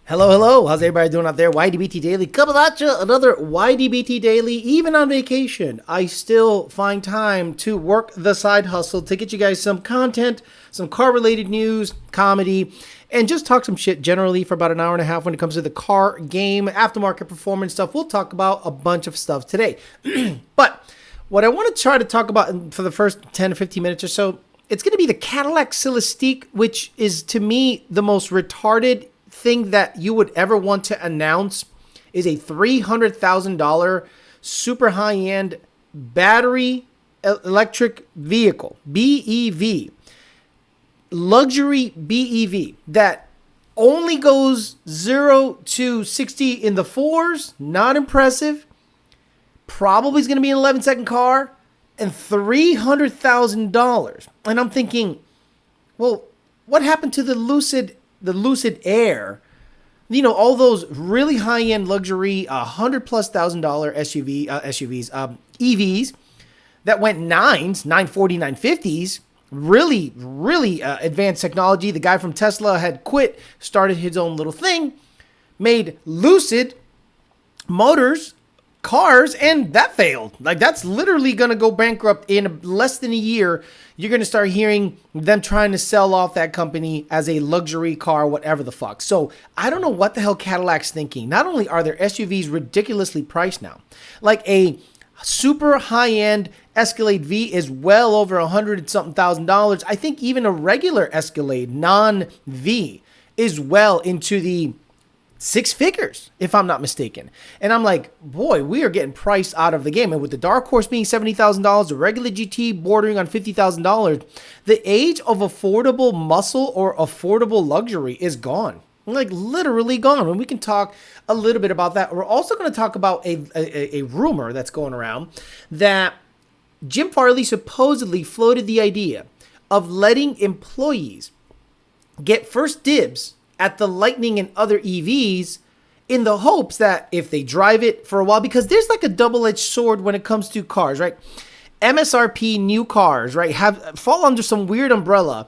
Hello, hello. How's everybody doing out there? YDBT Daily coming at you. Another YDBT Daily. Even on vacation, I still find time to work the side hustle to get you guys some content, some car-related news, comedy, and just talk some shit generally for about an hour and a half when it comes to the car game, aftermarket performance stuff. We'll talk about a bunch of stuff today. But what I want to try to talk about for the first 10 to 15 minutes or so, it's going to be the Cadillac Celestiq, which is, to me, the most retarded thing that you would ever want to announce. Is a $300,000 super high-end battery electric vehicle, BEV, luxury BEV that only goes 0 to 60 in the fours. Not impressive. Probably is going to be an 11-second car, and $300,000. And I'm thinking, well, what happened to the Lucid Air? You know, all those really high-end luxury $100,000+ SUVs, EVs that went 940, 950s. Really advanced technology. The guy from Tesla had quit, started his own little thing, made Lucid Motors cars, and that failed. Like, that's literally going to go bankrupt in less than a year. You're going to start hearing them trying to sell off that company as a luxury car, whatever the fuck. So I don't know what the hell Cadillac's thinking. Not only are their SUVs ridiculously priced now, like a super high-end Escalade V is well over $100,000. I think even a regular Escalade non-V is well into the six figures, if I'm not mistaken. And I'm like, boy, we are getting priced out of the game. And with the Dark Horse being $70,000, the regular GT bordering on $50,000, the age of affordable muscle or affordable luxury is gone. Like, literally gone. And we can talk a little bit about that. We're also going to talk about a rumor that's going around that Jim Farley supposedly floated the idea of letting employees get first dibs at the Lightning and other EVs in the hopes that if they drive it for a while, because there's like a double-edged sword when it comes to cars, right? MSRP new cars, right, fall under some weird umbrella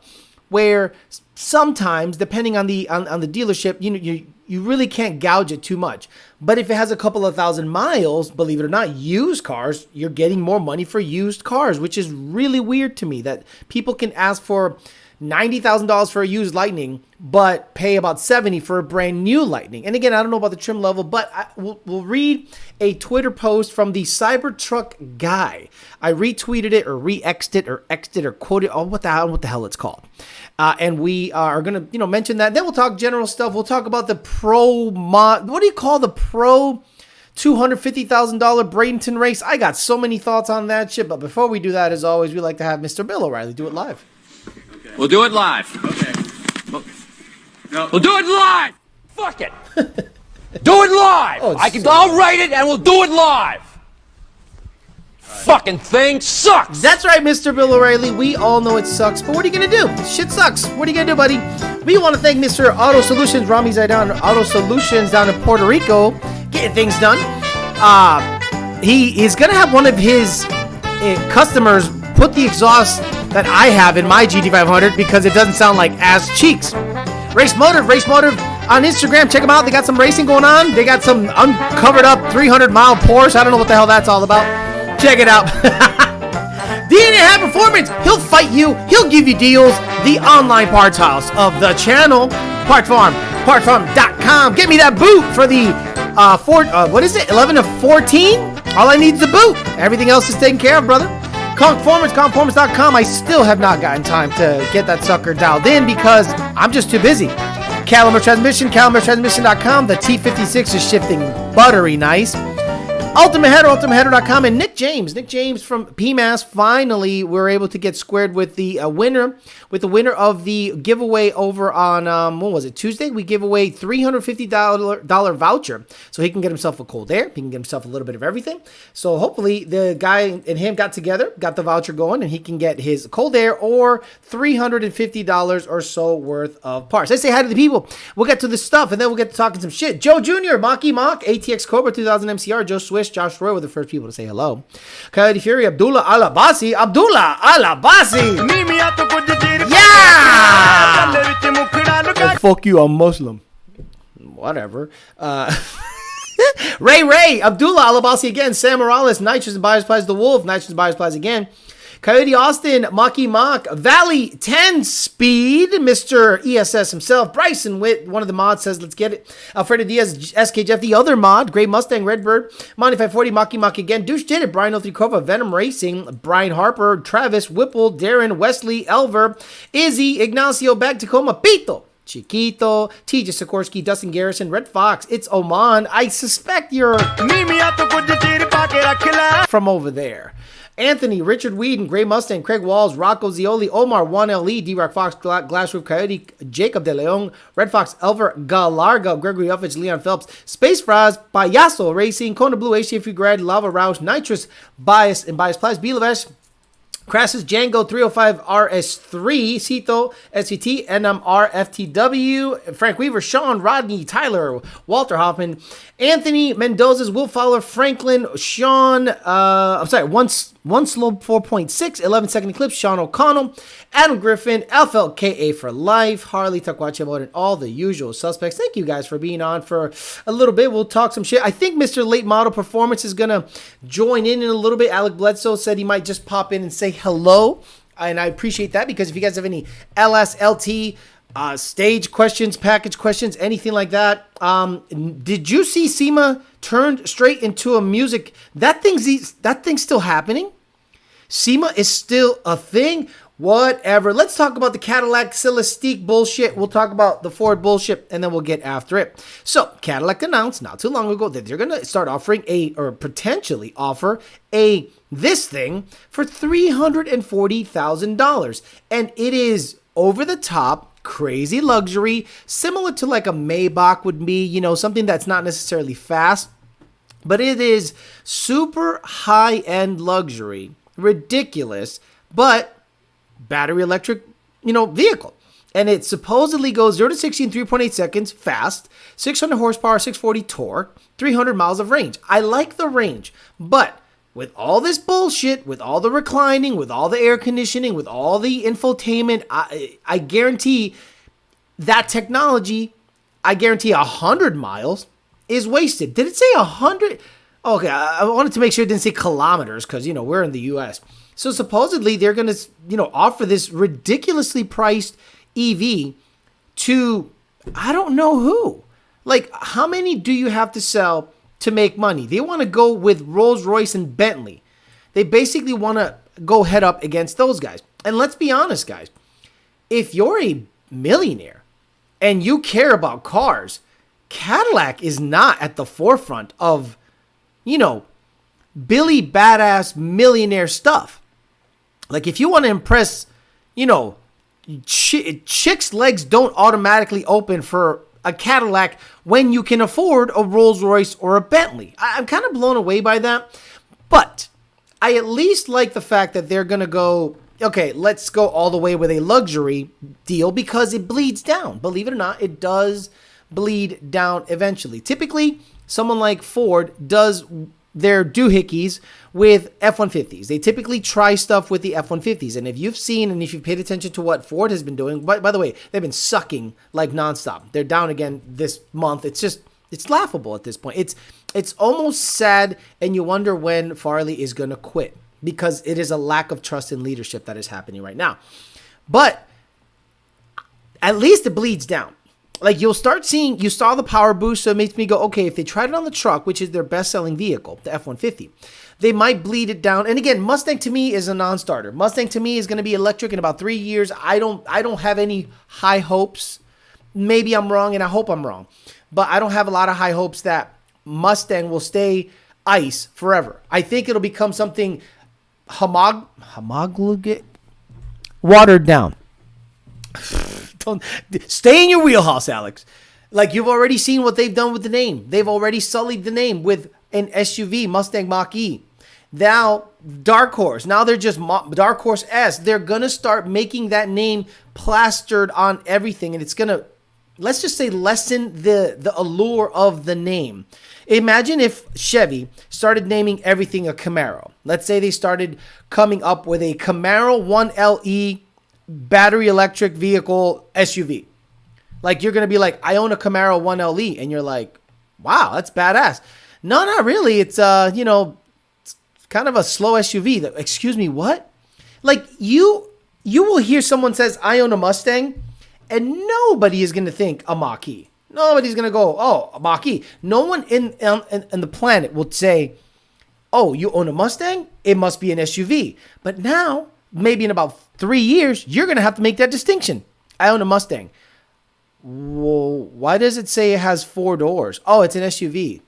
where sometimes, depending on the dealership, you really can't gouge it too much. But if it has a couple of thousand miles, believe it or not, used cars, you're getting more money for used cars, which is really weird to me that people can ask for $90,000 for a used Lightning, but pay about $70,000 for a brand new Lightning. And again, I don't know about the trim level, but we'll read a Twitter post from the Cybertruck guy. I retweeted it or re-xed it or xed it or quoted. Oh, what the hell it's called. And we are going to, mention that. Then we'll talk general stuff. We'll talk about the Pro Mod. What do you call the Pro $250,000 Bradenton race? I got so many thoughts on that shit. But before we do that, as always, we like to have Mr. Bill O'Reilly do it live. We'll do it live. Okay. We'll do it live. Fuck it. Do it live. I'll write it and we'll do it live. Fucking thing sucks. That's right, Mr. Bill O'Reilly. We all know it sucks, but what are you going to do? Shit sucks. What are you going to do, buddy? We want to thank Mr. Auto Solutions, Rami Zaidan, Auto Solutions down in Puerto Rico, getting things done. He is going to have one of his customers put the exhaust that I have in my GT500 because it doesn't sound like ass cheeks. Race Motive on Instagram. Check them out. They got some racing going on. They got some uncovered up 300-mile Porsche. I don't know what the hell that's all about. Check it out. DNA High Performance. He'll fight you. He'll give you deals. The online parts house of the channel. Part Farm. Partfarm.com. Get me that boot for the 11 to 14. All I need is a boot. Everything else is taken care of, brother. Conformance.com. I still have not gotten time to get that sucker dialed in because I'm just too busy. Caliber Transmission.com. The T56 is shifting buttery nice. UltimateHeader.com, and Nick James from PMAS. Finally, we're able to get squared with the winner of the giveaway over on what was it, Tuesday? We give away $350 voucher, so he can get himself a cold air. He can get himself a little bit of everything. So hopefully, the guy and him got together, got the voucher going, and he can get his cold air or $350 or so worth of parts. Let's say hi to the people. We'll get to the stuff, and then we'll get to talking some shit. Joe Jr., Maki Mock, ATX Cobra 2000 MCR, Joe Swish, Josh Roy were the first people to say hello. Coyote Fury, Abdullah Alabasi. Yeah! Oh, fuck you, I'm Muslim. whatever. Ray, Abdullah Alabasi again, Sam Morales, Nitrous and Buyers Plays the Wolf, Nitrous and Buyers Plays again. Coyote Austin, Maki Mock, Valley 10 Speed, Mr. ESS himself, Bryson Witt, one of the mods says, let's get it. Alfredo Diaz, SK Jeff, the other mod, Gray Mustang, Redbird, Modified 40, Maki Mock again, Douche did it, Brian 03 Kova, Venom Racing, Brian Harper, Travis, Whipple, Darren, Wesley, Elver, Izzy, Ignacio, Back Tacoma, Pito, Chiquito, TJ Sikorsky, Dustin Garrison, Red Fox, it's Oman. I suspect you're from over there. Anthony, Richard Whedon, Gray Mustang, Craig Walls, Rocco Zioli, Omar 1LE, D-Rock Fox, Glassroof Coyote, Jacob De Leon, Red Fox, Elver Galarga, Gregory Uffich, Leon Phelps, Space Fraz, Payaso Racing, Kona Blue, HCF Grad, Lava Roush, Nitrous, Bias, and Bias Plies, Bilavesh, Crassus, Django, 305 RS3, Cito, SVT, NMR, FTW, Frank Weaver, Sean, Rodney, Tyler, Walter Hoffman, Anthony Mendoza's Will Fowler, Franklin, Sean, one slope 4.6, 11-second eclipse, Sean O'Connell, Adam Griffin, FLKA for life, Harley, Takwachi Mode, and all the usual suspects. Thank you guys for being on for a little bit. We'll talk some shit. I think Mr. Late Model Performance is going to join in a little bit. Alec Bledsoe said he might just pop in and say hello, and I appreciate that, because if you guys have any LSLT stage questions, package questions, anything like that, did you see SEMA turned straight into a music? That thing's still happening. SEMA is still a thing. Whatever. Let's talk about the Cadillac Celestique bullshit. We'll talk about the Ford bullshit, and then we'll get after it. So, Cadillac announced not too long ago that they're going to start offering potentially offer this thing for $340,000. And it is over the top, crazy luxury, similar to like a Maybach would be, something that's not necessarily fast, but it is super high-end luxury, ridiculous, but battery electric, vehicle. And it supposedly goes 0 to 60 in 3.8 seconds, fast, 600 horsepower, 640 torque, 300 miles of range. I like the range, but with all this bullshit, with all the reclining, with all the air conditioning, with all the infotainment, I guarantee that technology, I guarantee 100 miles is wasted. Did it say 100? Okay, I wanted to make sure it didn't say kilometers, because, we're in the U.S. So supposedly they're going to, offer this ridiculously priced EV to, I don't know who. Like, how many do you have to sell to make money? They want to go with Rolls-Royce and Bentley. They basically want to go head up against those guys. And let's be honest, guys. If you're a millionaire and you care about cars, Cadillac is not at the forefront of, Billy badass millionaire stuff. Like, if you want to impress, chicks' legs don't automatically open for a Cadillac when you can afford a Rolls-Royce or a Bentley. I'm kind of blown away by that. But I at least like the fact that they're going to go, okay, let's go all the way with a luxury deal, because it bleeds down. Believe it or not, it does bleed down eventually. Typically, someone like Ford does their doohickeys with F-150s. They typically try stuff with the F-150s. And if you've seen and if you've paid attention to what Ford has been doing, by the way, they've been sucking like nonstop. They're down again this month. It's laughable at this point. It's almost sad, and you wonder when Farley is going to quit, because it is a lack of trust in leadership that is happening right now. But at least it bleeds down. Like, you'll start seeing, you saw the power boost, so it makes me go, okay, if they tried it on the truck, which is their best-selling vehicle, the F-150, they might bleed it down. And again, Mustang to me is a non-starter. Mustang to me is going to be electric in about 3 years. I don't have any high hopes. Maybe I'm wrong, and I hope I'm wrong. But I don't have a lot of high hopes that Mustang will stay ICE forever. I think it'll become something watered down. Don't stay in your wheelhouse, Alex. Like, you've already seen what they've done with the name. They've already sullied the name with an SUV, Mustang Mach-E. Now, Dark Horse. Now they're just Dark Horse S. They're going to start making that name plastered on everything. And it's going to, let's just say, lessen the allure of the name. Imagine if Chevy started naming everything a Camaro. Let's say they started coming up with a Camaro 1LE battery electric vehicle SUV. Like you're going to be like, I own a Camaro 1LE. And you're like, wow, that's badass. No, not really. It's, it's kind of a slow SUV. Excuse me, what? Like you will hear someone says, I own a Mustang. And nobody is going to think a Mach-E. Nobody's going to go, oh, a Mach-E. No one in the planet will say, oh, you own a Mustang? It must be an SUV. But now, maybe in about 3 years, you're going to have to make that distinction. I own a Mustang. Well, why does it say it has 4 doors? Oh, it's an SUV.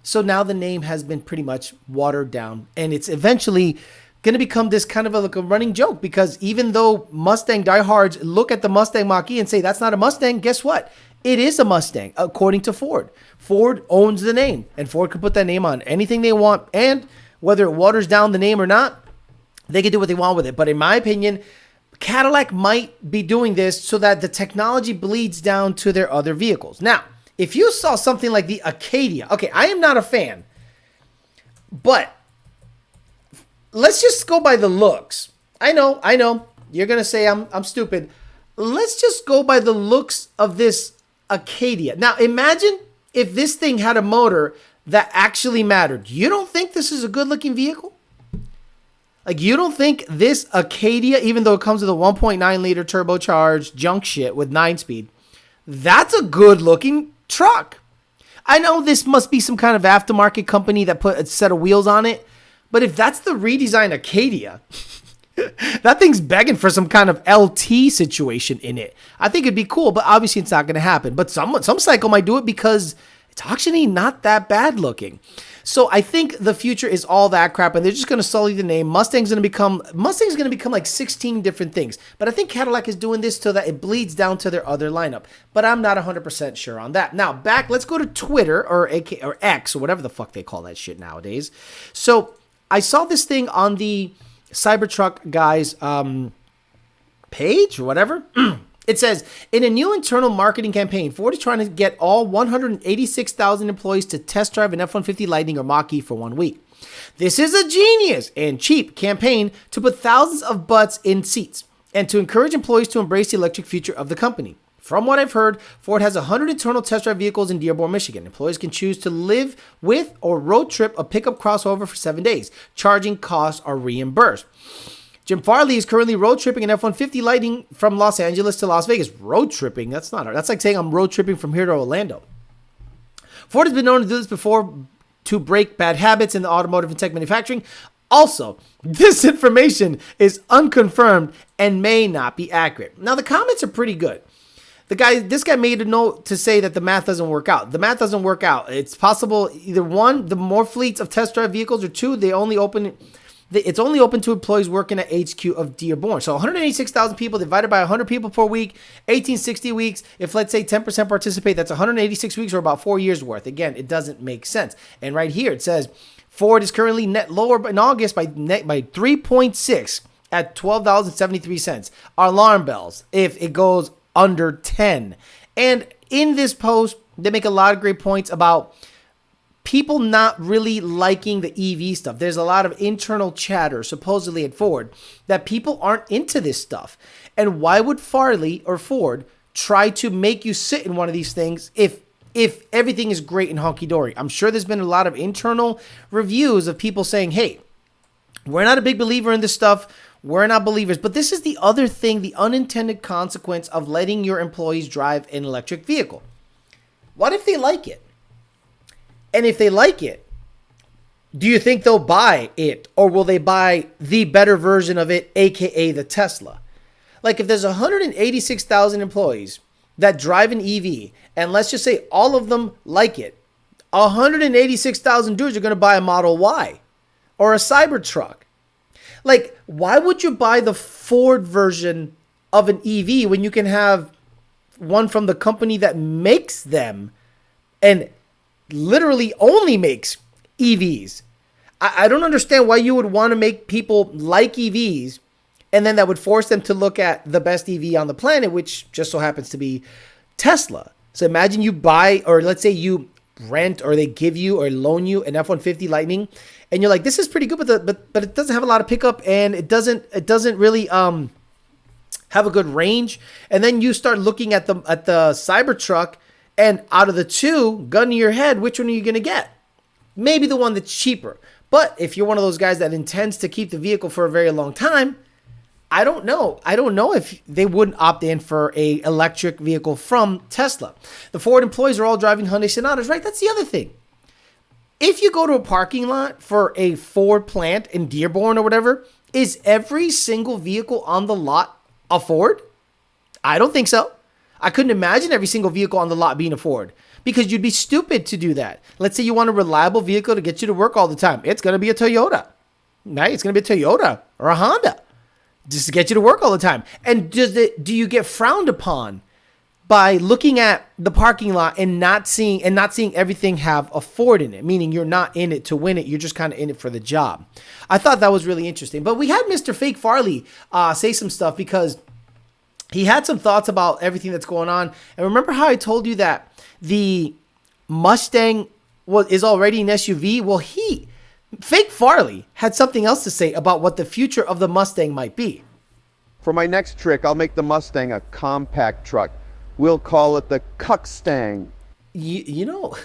So now the name has been pretty much watered down. And it's eventually going to become this kind of like a running joke. Because even though Mustang diehards look at the Mustang Mach-E and say, that's not a Mustang, guess what? It is a Mustang, according to Ford. Ford owns the name, and Ford can put that name on anything they want. And whether it waters down the name or not, they can do what they want with it. But in my opinion, Cadillac might be doing this so that the technology bleeds down to their other vehicles. Now, if you saw something like the Acadia, okay, I am not a fan, but let's just go by the looks. I know, you're going to say I'm stupid. Let's just go by the looks of this Acadia. Now, imagine if this thing had a motor that actually mattered. You don't think this is a good-looking vehicle? Like, you don't think this Acadia, even though it comes with a 1.9-liter turbocharged junk shit with 9-speed, that's a good-looking truck. I know this must be some kind of aftermarket company that put a set of wheels on it, but if that's the redesigned Acadia, that thing's begging for some kind of LT situation in it. I think it'd be cool, but obviously it's not going to happen. But some cycle might do it because it's actually not that bad looking. So I think the future is all that crap, and they're just going to sully the name. Mustang's going to become like 16 different things. But I think Cadillac is doing this so that it bleeds down to their other lineup. But I'm not 100% sure on that. Now, let's go to Twitter or X or whatever the fuck they call that shit nowadays. So I saw this thing on the Cybertruck guys page or whatever. It says, in a new internal marketing campaign, Ford is trying to get all 186,000 employees to test drive an F-150 Lightning or Mach-E for 1 week. This is a genius and cheap campaign to put thousands of butts in seats and to encourage employees to embrace the electric future of the company. From what I've heard, Ford has 100 internal test drive vehicles in Dearborn, Michigan. Employees can choose to live with or road trip a pickup crossover for 7 days. Charging costs are reimbursed. Jim Farley is currently road tripping an F-150 Lightning from Los Angeles to Las Vegas. Road tripping? That's like saying I'm road tripping from here to Orlando. Ford has been known to do this before to break bad habits in the automotive and tech manufacturing. Also, this information is unconfirmed and may not be accurate. Now, the comments are pretty good. This guy made a note to say that the math doesn't work out. The math doesn't work out. It's possible either one, the more fleets of test drive vehicles, or two, it's only open to employees working at HQ of Dearborn. So 186,000 people divided by 100 people per week, 1860 weeks. If let's say 10% participate, that's 186 weeks or about 4 years worth. Again, it doesn't make sense. And right here it says Ford is currently net lower in August by 3.6 at $12.73. Alarm bells if it goes under 10. And in this post, they make a lot of great points about people not really liking the EV stuff. There's a lot of internal chatter, supposedly at Ford, that people aren't into this stuff. And why would Farley or Ford try to make you sit in one of these things if everything is great and honky-dory? I'm sure there's been a lot of internal reviews of people saying, hey, we're not a big believer in this stuff. We're not believers. But this is the other thing, the unintended consequence of letting your employees drive an electric vehicle. What if they like it? And if they like it, do you think they'll buy it, or will they buy the better version of it, aka the Tesla? Like if there's 186,000 employees that drive an EV, and let's just say all of them like it, 186,000 dudes are going to buy a Model Y or a Cybertruck. Like, why would you buy the Ford version of an EV when you can have one from the company that makes them and literally only makes EVs? I don't understand why you would want to make people like EVs, and then that would force them to look at the best EV on the planet, which just so happens to be Tesla. So imagine you buy, or let's say you rent, or they give you or loan you an F-150 Lightning, and you're like, this is pretty good, but it doesn't have a lot of pickup, and it doesn't really have a good range, and then you start looking at the Cybertruck, and out of the two, gun to your head, which one are you going to get? Maybe the one that's cheaper. But if you're one of those guys that intends to keep the vehicle for a very long time, I don't know. I don't know if they wouldn't opt in for a electric vehicle from Tesla. The Ford employees are all driving Hyundai Sonatas, right? That's the other thing. If you go to a parking lot for a Ford plant in Dearborn or whatever, is every single vehicle on the lot a Ford? I don't think so. I couldn't imagine every single vehicle on the lot being a Ford, because you'd be stupid to do that. Let's say you want a reliable vehicle to get you to work all the time. It's going to be a Toyota, right? It's going to be a Toyota or a Honda just to get you to work all the time. And do you get frowned upon by looking at the parking lot and not seeing everything have a Ford in it, meaning you're not in it to win it, you're just kind of in it for the job? I thought that was really interesting. But we had Mr. Fake Farley say some stuff, because he had some thoughts about everything that's going on. And remember how I told you that the Mustang is already an SUV? Well, Fake Farley had something else to say about what the future of the Mustang might be. For my next trick, I'll make the Mustang a compact truck. We'll call it the Cuckstang. You know,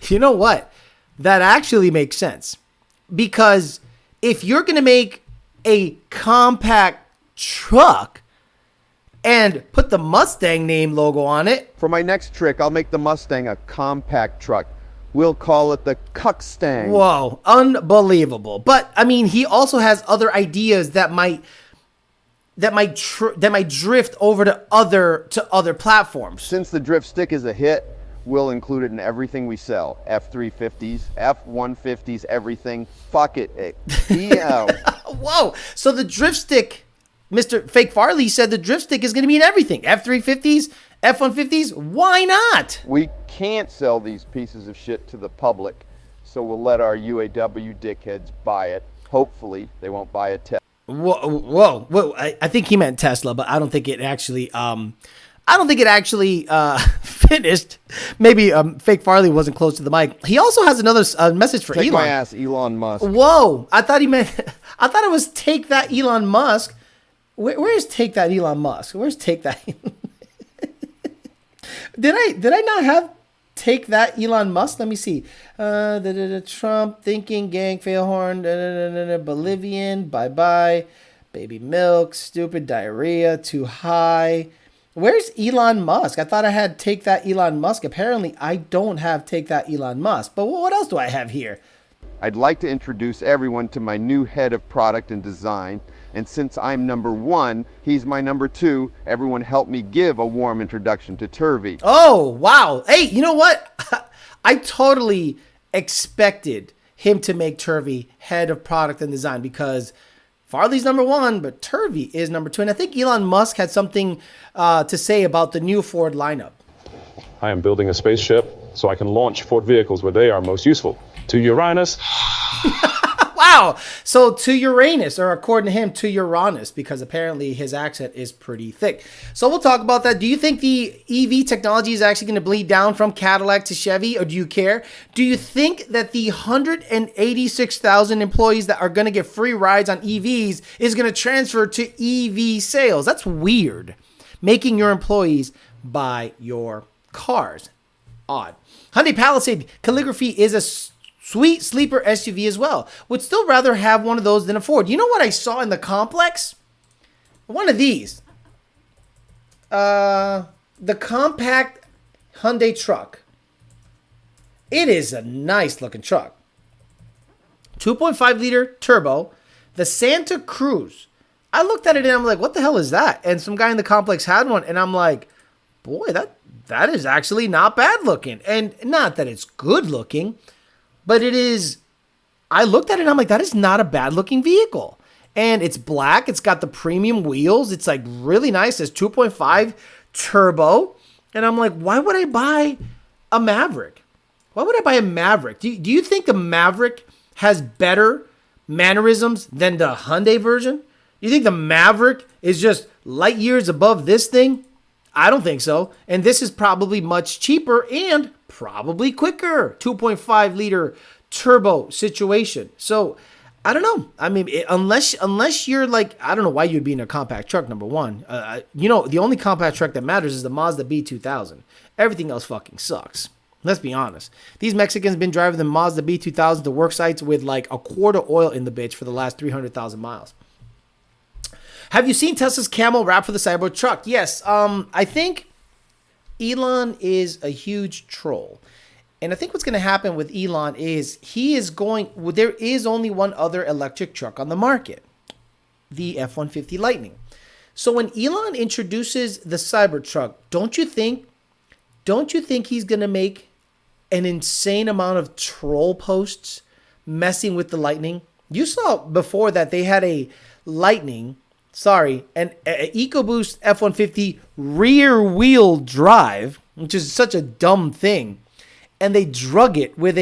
you know what? That actually makes sense. Because if you're going to make a compact truck and put the Mustang name logo on it. For my next trick, I'll make the Mustang a compact truck. We'll call it the Cuckstang. Whoa, unbelievable. But I mean, he also has other ideas that might drift over to other platforms. Since the drift stick is a hit, we'll include it in everything we sell. F-350s, F-150s, everything. Fuck it. Yeah. Whoa. So the drift stick, Mr. Fake Farley said the drift stick is going to be in everything. F-350s, F-150s, why not? We can't sell these pieces of shit to the public, so we'll let our UAW dickheads buy it. Hopefully, they won't buy a Tesla. Whoa. I think he meant Tesla, but I don't think it actually finished. Maybe Fake Farley wasn't close to the mic. He also has another message for Elon. Take my ass, Elon Musk. Whoa. I thought it was Take That Elon Musk. Where's Take That Elon Musk? Where's Take That? Did I not have Take That Elon Musk? Let me see. Trump, thinking, gang, failhorn, Bolivian, bye-bye, baby milk, stupid diarrhea, too high. Where's Elon Musk? I thought I had Take That Elon Musk. Apparently, I don't have Take That Elon Musk. But what else do I have here? I'd like to introduce everyone to my new head of product and design. And since I'm number one, he's my number two. Everyone help me give a warm introduction to Turvey. Oh, wow. Hey, you know what? I totally expected him to make Turvey head of product and design, because Farley's number one, but Turvey is number two. And I think Elon Musk had something to say about the new Ford lineup. I am building a spaceship so I can launch Ford vehicles where they are most useful. To Uranus. Wow. So to Uranus, or according to him, to Uranus, because apparently his accent is pretty thick. So we'll talk about that. Do you think the EV technology is actually going to bleed down from Cadillac to Chevy, or do you care? Do you think that the 186,000 employees that are going to get free rides on EVs is going to transfer to EV sales? That's weird. Making your employees buy your cars. Odd. Hyundai Palisade Calligraphy is a sweet sleeper SUV as well. Would still rather have one of those than a Ford. You know what I saw in the complex? One of these. The compact Hyundai truck. It is a nice looking truck. 2.5 liter turbo. The Santa Cruz. I looked at it and I'm like, what the hell is that? And some guy in the complex had one, and I'm like, boy, that is actually not bad looking. And not that it's good looking, but it is. I looked at it and I'm like, that is not a bad looking vehicle. And it's black. It's got the premium wheels. It's like really nice. It's 2.5 turbo. And I'm like, why would I buy a Maverick? Why would I buy a Maverick? Do you think the Maverick has better mannerisms than the Hyundai version? You think the Maverick is just light years above this thing? I don't think so. And this is probably much cheaper and probably quicker. 2.5 liter turbo situation. So I don't know. I mean, unless you're like, I don't know why you'd be in a compact truck, number one. The only compact truck that matters is the Mazda B2000. Everything else fucking sucks. Let's be honest. These Mexicans been driving the Mazda B2000 to work sites with like a quart of oil in the bitch for the last 300,000 miles. Have you seen Tesla's camel wrap for the Cybertruck? Yes. I think Elon is a huge troll. And I think what's going to happen with Elon is there is only one other electric truck on the market, the F-150 Lightning. So when Elon introduces the Cybertruck, don't you think he's going to make an insane amount of troll posts messing with the Lightning? You saw before that they had an EcoBoost F-150 rear wheel drive, which is such a dumb thing. And they drug it with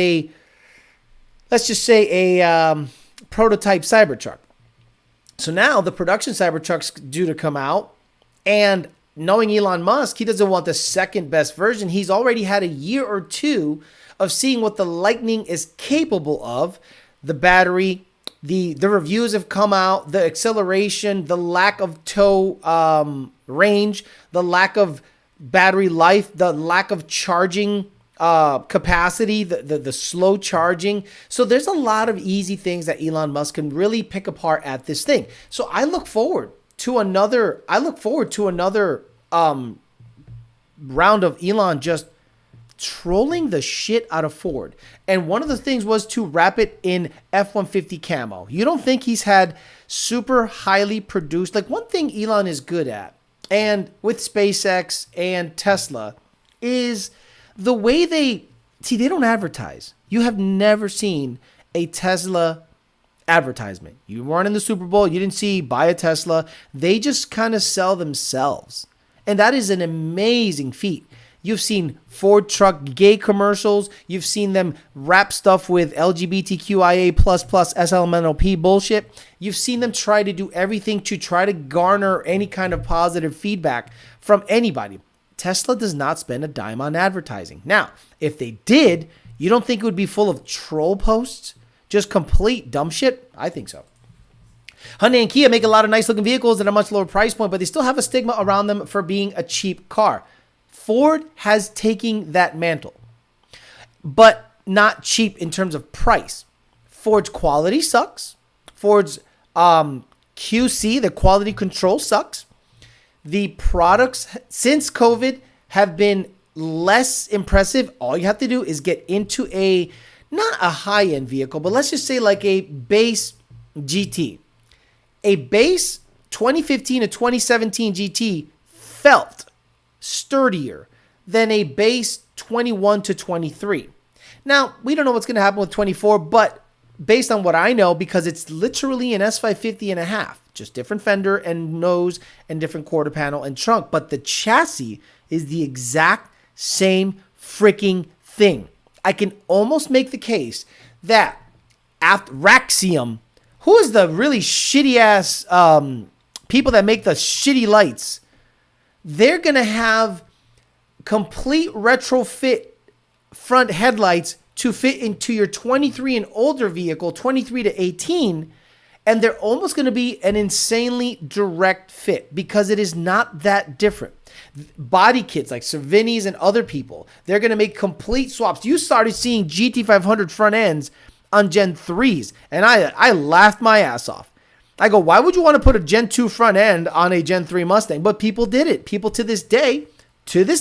let's just say a prototype Cybertruck. So now the production Cybertruck's due to come out. And knowing Elon Musk, he doesn't want the second best version. He's already had a year or two of seeing what the Lightning is capable of. The battery, the reviews have come out, the acceleration, the lack of tow range, the lack of battery life, the lack of charging capacity, the slow charging. So there's a lot of easy things that Elon Musk can really pick apart at this thing. So I look forward to another round of Elon just trolling the shit out of Ford. And one of the things was to wrap it in F-150 camo. You don't think he's had super highly produced, like one thing Elon is good at, and with SpaceX and Tesla, is the way they don't advertise. You have never seen a Tesla advertisement. You weren't in the Super Bowl. You didn't see buy a Tesla. They just kind of sell themselves. And that is an amazing feat. You've seen Ford truck gay commercials. You've seen them wrap stuff with LGBTQIA++ SLMNOP bullshit. You've seen them try to do everything to try to garner any kind of positive feedback from anybody. Tesla does not spend a dime on advertising. Now, if they did, you don't think it would be full of troll posts? Just complete dumb shit? I think so. Hyundai and Kia make a lot of nice looking vehicles at a much lower price point, but they still have a stigma around them for being a cheap car. Ford has taken that mantle, but not cheap in terms of price. Ford's quality sucks. Ford's QC, the quality control, sucks. The products since COVID have been less impressive. All you have to do is get into not a high-end vehicle, but let's just say like a base GT. A base 2015 to 2017 GT felt sturdier than a base 21 to 23. Now, we don't know what's going to happen with 24, but based on what I know, because it's literally an S550 and a half, just different fender and nose and different quarter panel and trunk, but the chassis is the exact same freaking thing. I can almost make the case that after Raxium, who is the really shitty ass people that make the shitty lights, they're going to have complete retrofit front headlights to fit into your 23 and older vehicle, 23 to 18, and they're almost going to be an insanely direct fit because it is not that different. Body kits like Cervinis and other people, they're going to make complete swaps. You started seeing GT500 front ends on Gen 3s, and I laughed my ass off. I go, why would you want to put a Gen 2 front end on a Gen 3 Mustang? But people did it. People to this day, put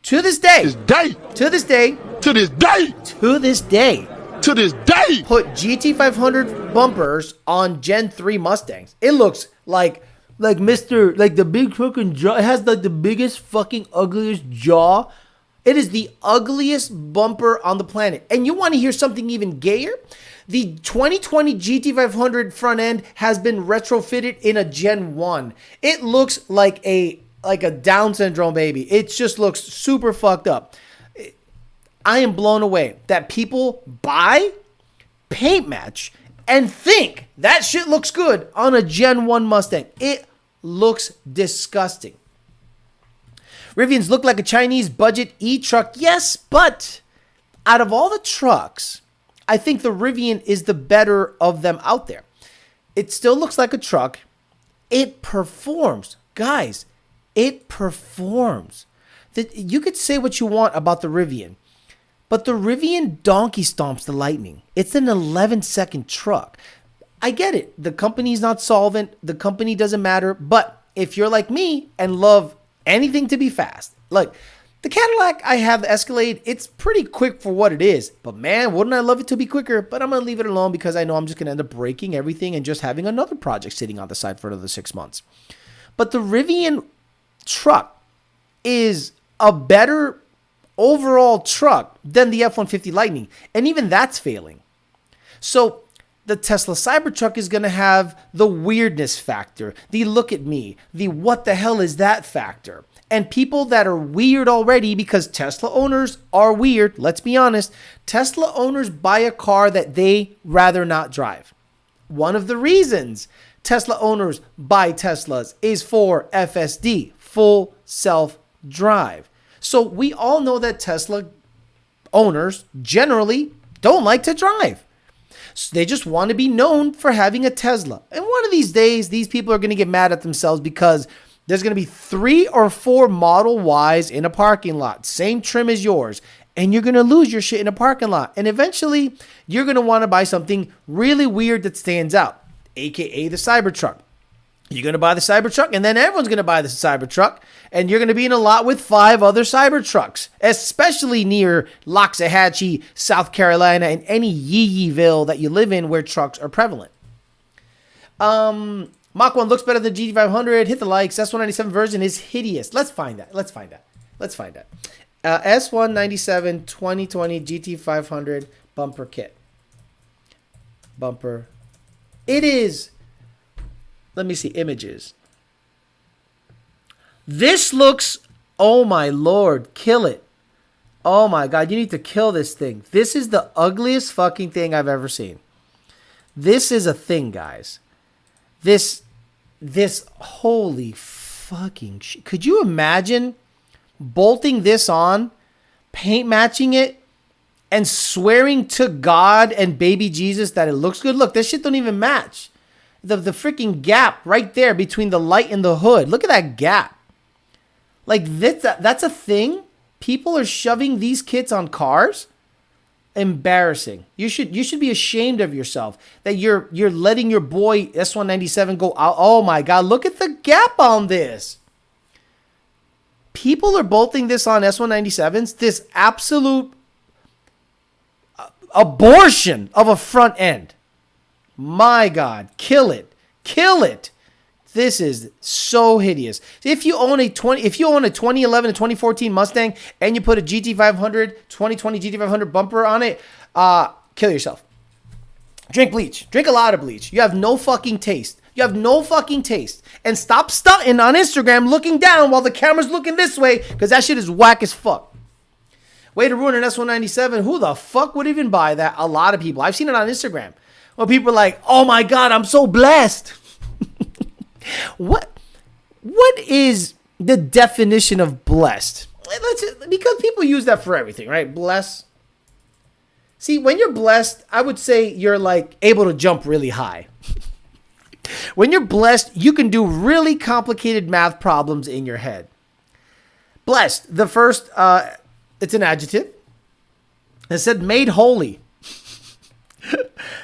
GT500 bumpers on Gen 3 Mustangs. It looks like the big fucking jaw. It has like the biggest fucking ugliest jaw. It is the ugliest bumper on the planet. And you want to hear something even gayer? The 2020 GT500 front end has been retrofitted in a Gen 1. It looks like a Down syndrome baby. It just looks super fucked up. I am blown away that people buy, paint match, and think that shit looks good on a Gen 1 Mustang. It looks disgusting. Rivians look like a Chinese budget e-truck. Yes, but out of all the trucks, I think the Rivian is the better of them out there. It still looks like a truck. It performs. Guys, it performs. You could say what you want about the Rivian, but the Rivian donkey stomps the Lightning. It's an 11-second truck. I get it. The company's not solvent. The company doesn't matter. But if you're like me and love anything to be fast, like the Cadillac, I have the Escalade. It's pretty quick for what it is. But man, wouldn't I love it to be quicker? But I'm going to leave it alone because I know I'm just going to end up breaking everything and just having another project sitting on the side for another 6 months. But the Rivian truck is a better overall truck than the F-150 Lightning. And even that's failing. So the Tesla Cybertruck is going to have the weirdness factor, the look at me, the what the hell is that factor. And people that are weird already, because Tesla owners are weird, let's be honest, Tesla owners buy a car that they rather not drive. One of the reasons Tesla owners buy Teslas is for FSD, full self-drive. So we all know that Tesla owners generally don't like to drive. So they just want to be known for having a Tesla. And one of these days, these people are going to get mad at themselves because there's going to be 3 or 4 Model Ys in a parking lot, same trim as yours, and you're going to lose your shit in a parking lot. And eventually, you're going to want to buy something really weird that stands out, aka the Cybertruck. You're going to buy the Cybertruck, and then everyone's going to buy the Cybertruck, and you're going to be in a lot with 5 other Cybertrucks, especially near Loxahatchee, South Carolina, and any Yeeville that you live in where trucks are prevalent. Mach 1 looks better than GT500. Hit the likes. S197 version is hideous. Let's find that. S197 2020 GT500 bumper kit. Bumper. It is... Let me see images. This looks, oh my Lord, kill it. Oh my God, you need to kill this thing. This is the ugliest fucking thing I've ever seen. This is a thing, guys. This, holy fucking shit. Could you imagine bolting this on, paint matching it, and swearing to God and baby Jesus that it looks good? Look, this shit don't even match. The freaking gap right there between the light and the hood. Look at that gap. Like that's a thing. People are shoving these kits on cars. Embarrassing. You should be ashamed of yourself that you're letting your boy S197 go out. Oh my God, look at the gap on this. People are bolting this on S197s. This absolute abortion of a front end. My God, kill it. This is so hideous. If you own a 2011 and 2014 Mustang and you put a GT500, 2020 GT500 bumper on it, kill yourself. Drink bleach. Drink a lot of bleach. You have no fucking taste. And stop stunting on Instagram looking down while the camera's looking this way, because that shit is whack as fuck. Way to ruin an S197. Who the fuck would even buy that? A lot of people. I've seen it on Instagram. Well, people are like, oh my God, I'm so blessed. What is the definition of blessed? Because people use that for everything, right? Bless. See, when you're blessed, I would say you're like able to jump really high. When you're blessed, you can do really complicated math problems in your head. Blessed. The first, it's an adjective. It said made holy.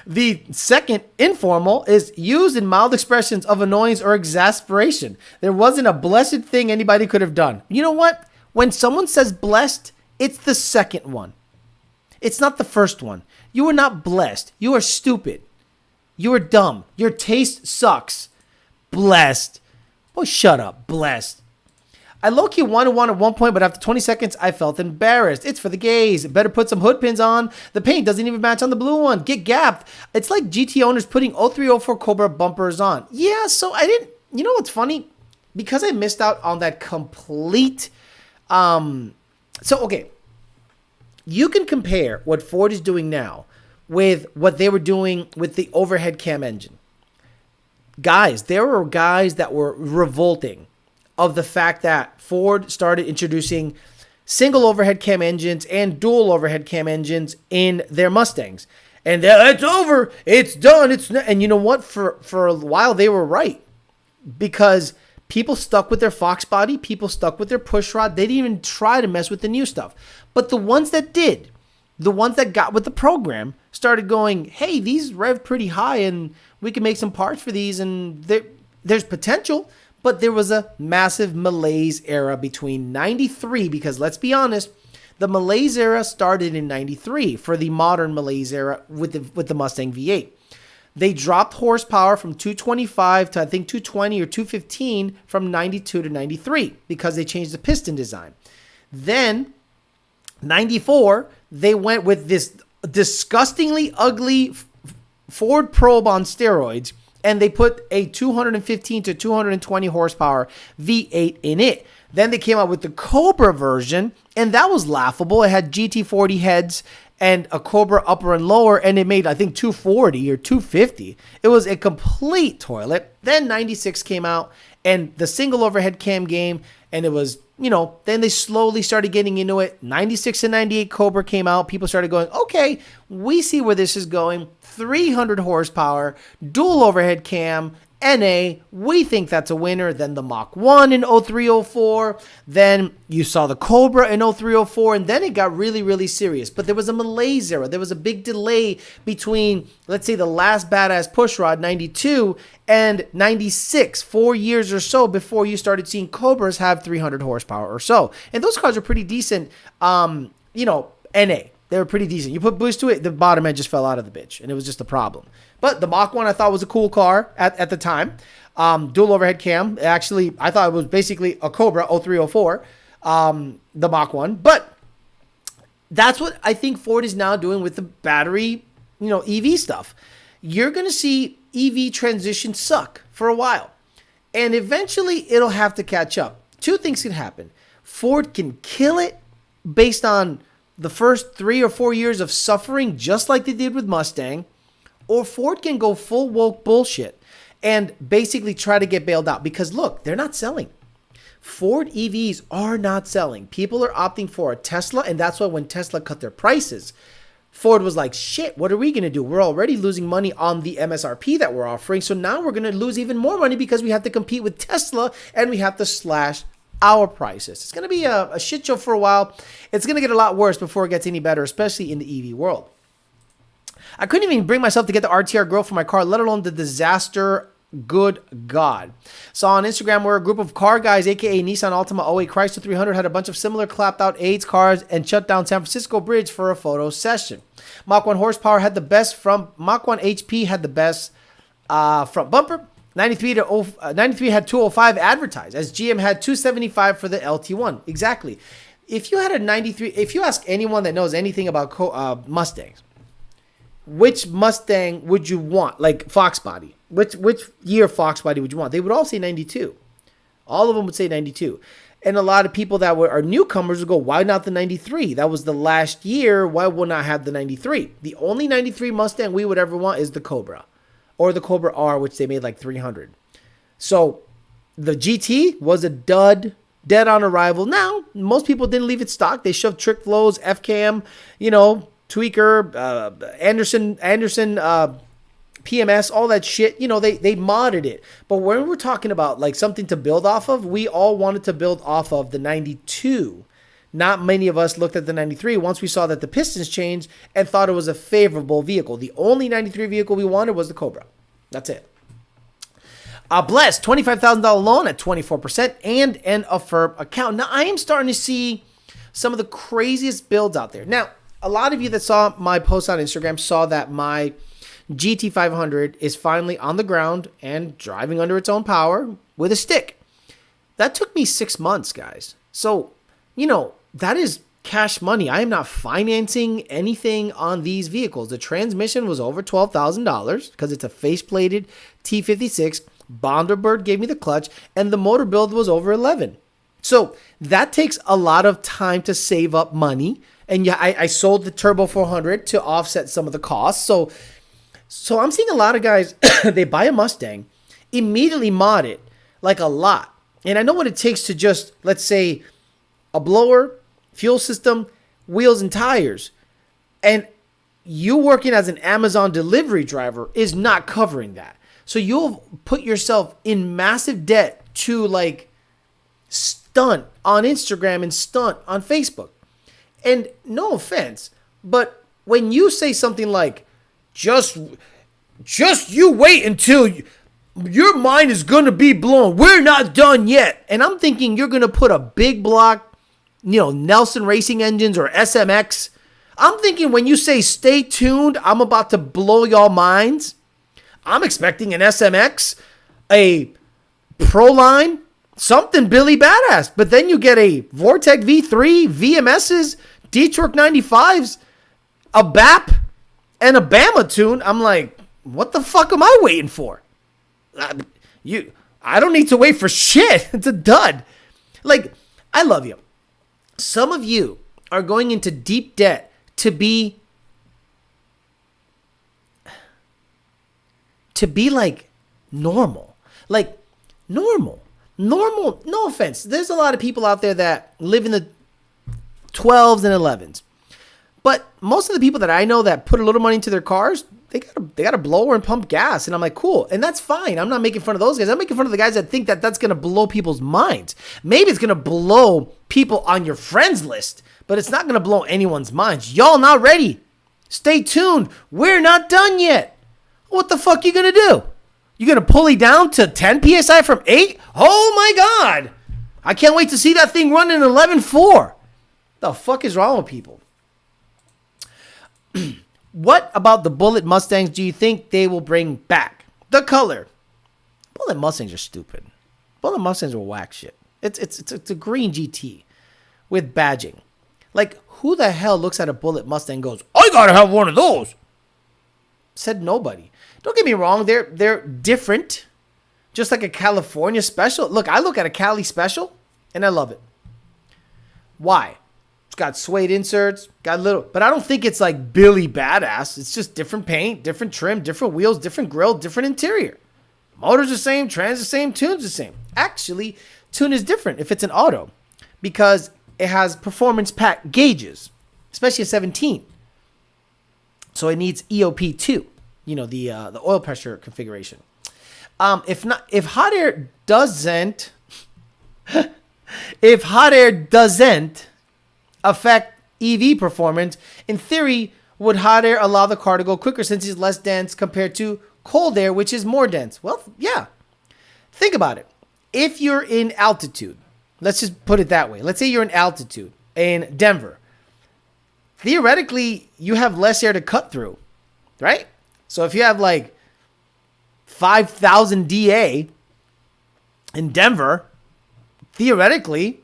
The second, informal, is used in mild expressions of annoyance or exasperation. There wasn't a blessed thing anybody could have done. You know what? When someone says blessed, it's the second one. It's not the first one. You are not blessed. You are stupid. You are dumb. Your taste sucks. Blessed. Oh, shut up. Blessed. I low-key wanted one at one point, but after 20 seconds, I felt embarrassed. It's for the gays. Better put some hood pins on. The paint doesn't even match on the blue one. Get gapped. It's like GT owners putting 0304 Cobra bumpers on. Yeah, so I didn't... You know what's funny? Because I missed out on that complete... Okay. You can compare what Ford is doing now with what they were doing with the overhead cam engine. Guys, there were guys that were revolting of the fact that Ford started introducing single overhead cam engines and dual overhead cam engines in their Mustangs. And it's over. It's done. And you know what? For a while, they were right. Because people stuck with their Fox body. People stuck with their pushrod. They didn't even try to mess with the new stuff. But the ones that did, the ones that got with the program, started going, hey, these rev pretty high and we can make some parts for these. And there's potential. But there was a massive malaise era between 93, because let's be honest, the malaise era started in 93 for the modern malaise era with the Mustang V8. They dropped horsepower from 225 to I think 220 or 215 from 92 to 93 because they changed the piston design. Then 94, they went with this disgustingly ugly Ford probe on steroids, and they put a 215 to 220 horsepower V8 in it. Then they came out with the Cobra version, and that was laughable. It had GT40 heads and a Cobra upper and lower, and it made, I think, 240 or 250. It was a complete toilet. Then 96 came out, and the single overhead cam game, and it was, then they slowly started getting into it. 96 and 98 Cobra came out. People started going, okay, we see where this is going. 300 horsepower, dual overhead cam, NA, we think that's a winner. Then the Mach 1 in 0304. Then you saw the Cobra in 0304. And then it got really, really serious. But there was a malaise era. There was a big delay between, let's say, the last badass pushrod, 92, and 96, 4 years or so before you started seeing Cobras have 300 horsepower or so. And those cars are pretty decent, NA. They were pretty decent. You put boost to it, the bottom end just fell out of the bitch, and it was just a problem. But the Mach 1 I thought was a cool car at the time. Dual overhead cam. Actually, I thought it was basically a Cobra 0304, the Mach 1. But that's what I think Ford is now doing with the battery, EV stuff. You're going to see EV transition suck for a while. And eventually it'll have to catch up. Two things can happen. Ford can kill it based on the first 3 or 4 years of suffering, just like they did with Mustang, or Ford can go full woke bullshit and basically try to get bailed out. Because look, they're not selling. Ford EVs are not selling. People are opting for a Tesla, and that's why when Tesla cut their prices, Ford was like, shit, what are we going to do? We're already losing money on the MSRP that we're offering, so now we're going to lose even more money because we have to compete with Tesla and we have to slash our prices. It's going to be a shit show for a while. It's going to get a lot worse before it gets any better, especially in the EV world. I couldn't even bring myself to get the RTR grill for my car, let alone the disaster. Good God. Saw on Instagram where a group of car guys, aka Nissan Altima 08 Chrysler 300, had a bunch of similar clapped out AIDS cars and shut down San Francisco Bridge for a photo session. Mach 1 horsepower had the best Mach 1 HP had the best front bumper. 93 had 205 advertised, as GM had 275 for the LT1. Exactly. If you had a 93, if you ask anyone that knows anything about Mustangs, which Mustang would you want? Like Fox body. Which year Fox body would you want? They would all say 92. All of them would say 92. And a lot of people that are newcomers would go, why not the 93? That was the last year. Why would not have the 93? The only 93 Mustang we would ever want is the Cobra. Or the Cobra R, which they made like 300. So the GT was a dud, dead on arrival. Now, most people didn't leave it stock. They shoved trick flows, FCAM, tweaker, Anderson, PMS, all that shit. They modded it. But when we're talking about like something to build off of, we all wanted to build off of the 92. Not many of us looked at the 93 once we saw that the pistons changed and thought it was a favorable vehicle. The only 93 vehicle we wanted was the Cobra. That's it. Blessed, $25,000 loan at 24% and an Affirm account. Now, I am starting to see some of the craziest builds out there. Now, a lot of you that saw my post on Instagram saw that my GT500 is finally on the ground and driving under its own power with a stick. That took me 6 months, guys. So, that is cash money. I am not financing anything on these vehicles. The transmission was over $12,000 because it's a faceplated T56. Bonderbird gave me the clutch, and the motor build was over 11. So that takes a lot of time to save up money. And yeah, I sold the Turbo 400 to offset some of the costs. So I'm seeing a lot of guys, they buy a Mustang, immediately mod it like a lot. And I know what it takes to just, let's say, a blower, fuel system, wheels, and tires. And you working as an Amazon delivery driver is not covering that. So you'll put yourself in massive debt to like stunt on Instagram and stunt on Facebook. And no offense, but when you say something like, just you wait until your mind is going to be blown. We're not done yet. And I'm thinking you're going to put a big block, Nelson Racing Engines or SMX. I'm thinking when you say stay tuned, I'm about to blow y'all minds. I'm expecting an SMX, a Proline, something Billy Badass. But then you get a Vortec V3, VMSs, D-Torque 95s, a BAP, and a Bama tune. I'm like, what the fuck am I waiting for? I don't need to wait for shit. It's a dud. Like, I love you. Some of you are going into deep debt to be like normal. Like normal, no offense. There's a lot of people out there that live in the 12s and 11s. But most of the people that I know that put a little money into their cars, they got a blower and pump gas. And I'm like, cool. And that's fine. I'm not making fun of those guys. I'm making fun of the guys that think that that's going to blow people's minds. Maybe it's going to blow people on your friends list, but it's not going to blow anyone's minds. Y'all not ready. Stay tuned. We're not done yet. What the fuck you going to do? You going to pulley down to 10 PSI from 8? Oh my God. I can't wait to see that thing run in 11.4. The fuck is wrong with people? What about the Bullet Mustangs do you think they will bring back? The color. Bullet Mustangs are stupid. Bullet Mustangs are whack shit. It's a green GT with badging. Like, who the hell looks at a Bullet Mustang and goes, I gotta have one of those? Said nobody. Don't get me wrong, they're different. Just like a California special. Look, I look at a Cali special and I love it. Why? It's got suede inserts, got little, but I don't think it's like Billy Badass. It's just different paint, different trim, different wheels, different grille, different interior. Motor's the same, trans the same, tune's the same. Actually, tune is different if it's an auto because it has performance pack gauges, especially a 17. So it needs EOP2, the oil pressure configuration. If hot air doesn't affect EV performance, in theory, would hot air allow the car to go quicker since it's less dense compared to cold air, which is more dense? Well, yeah. Think about it. If you're in altitude, let's just put it that way. Let's say you're in altitude in Denver. Theoretically, you have less air to cut through, right? So if you have like 5,000 DA in Denver, theoretically,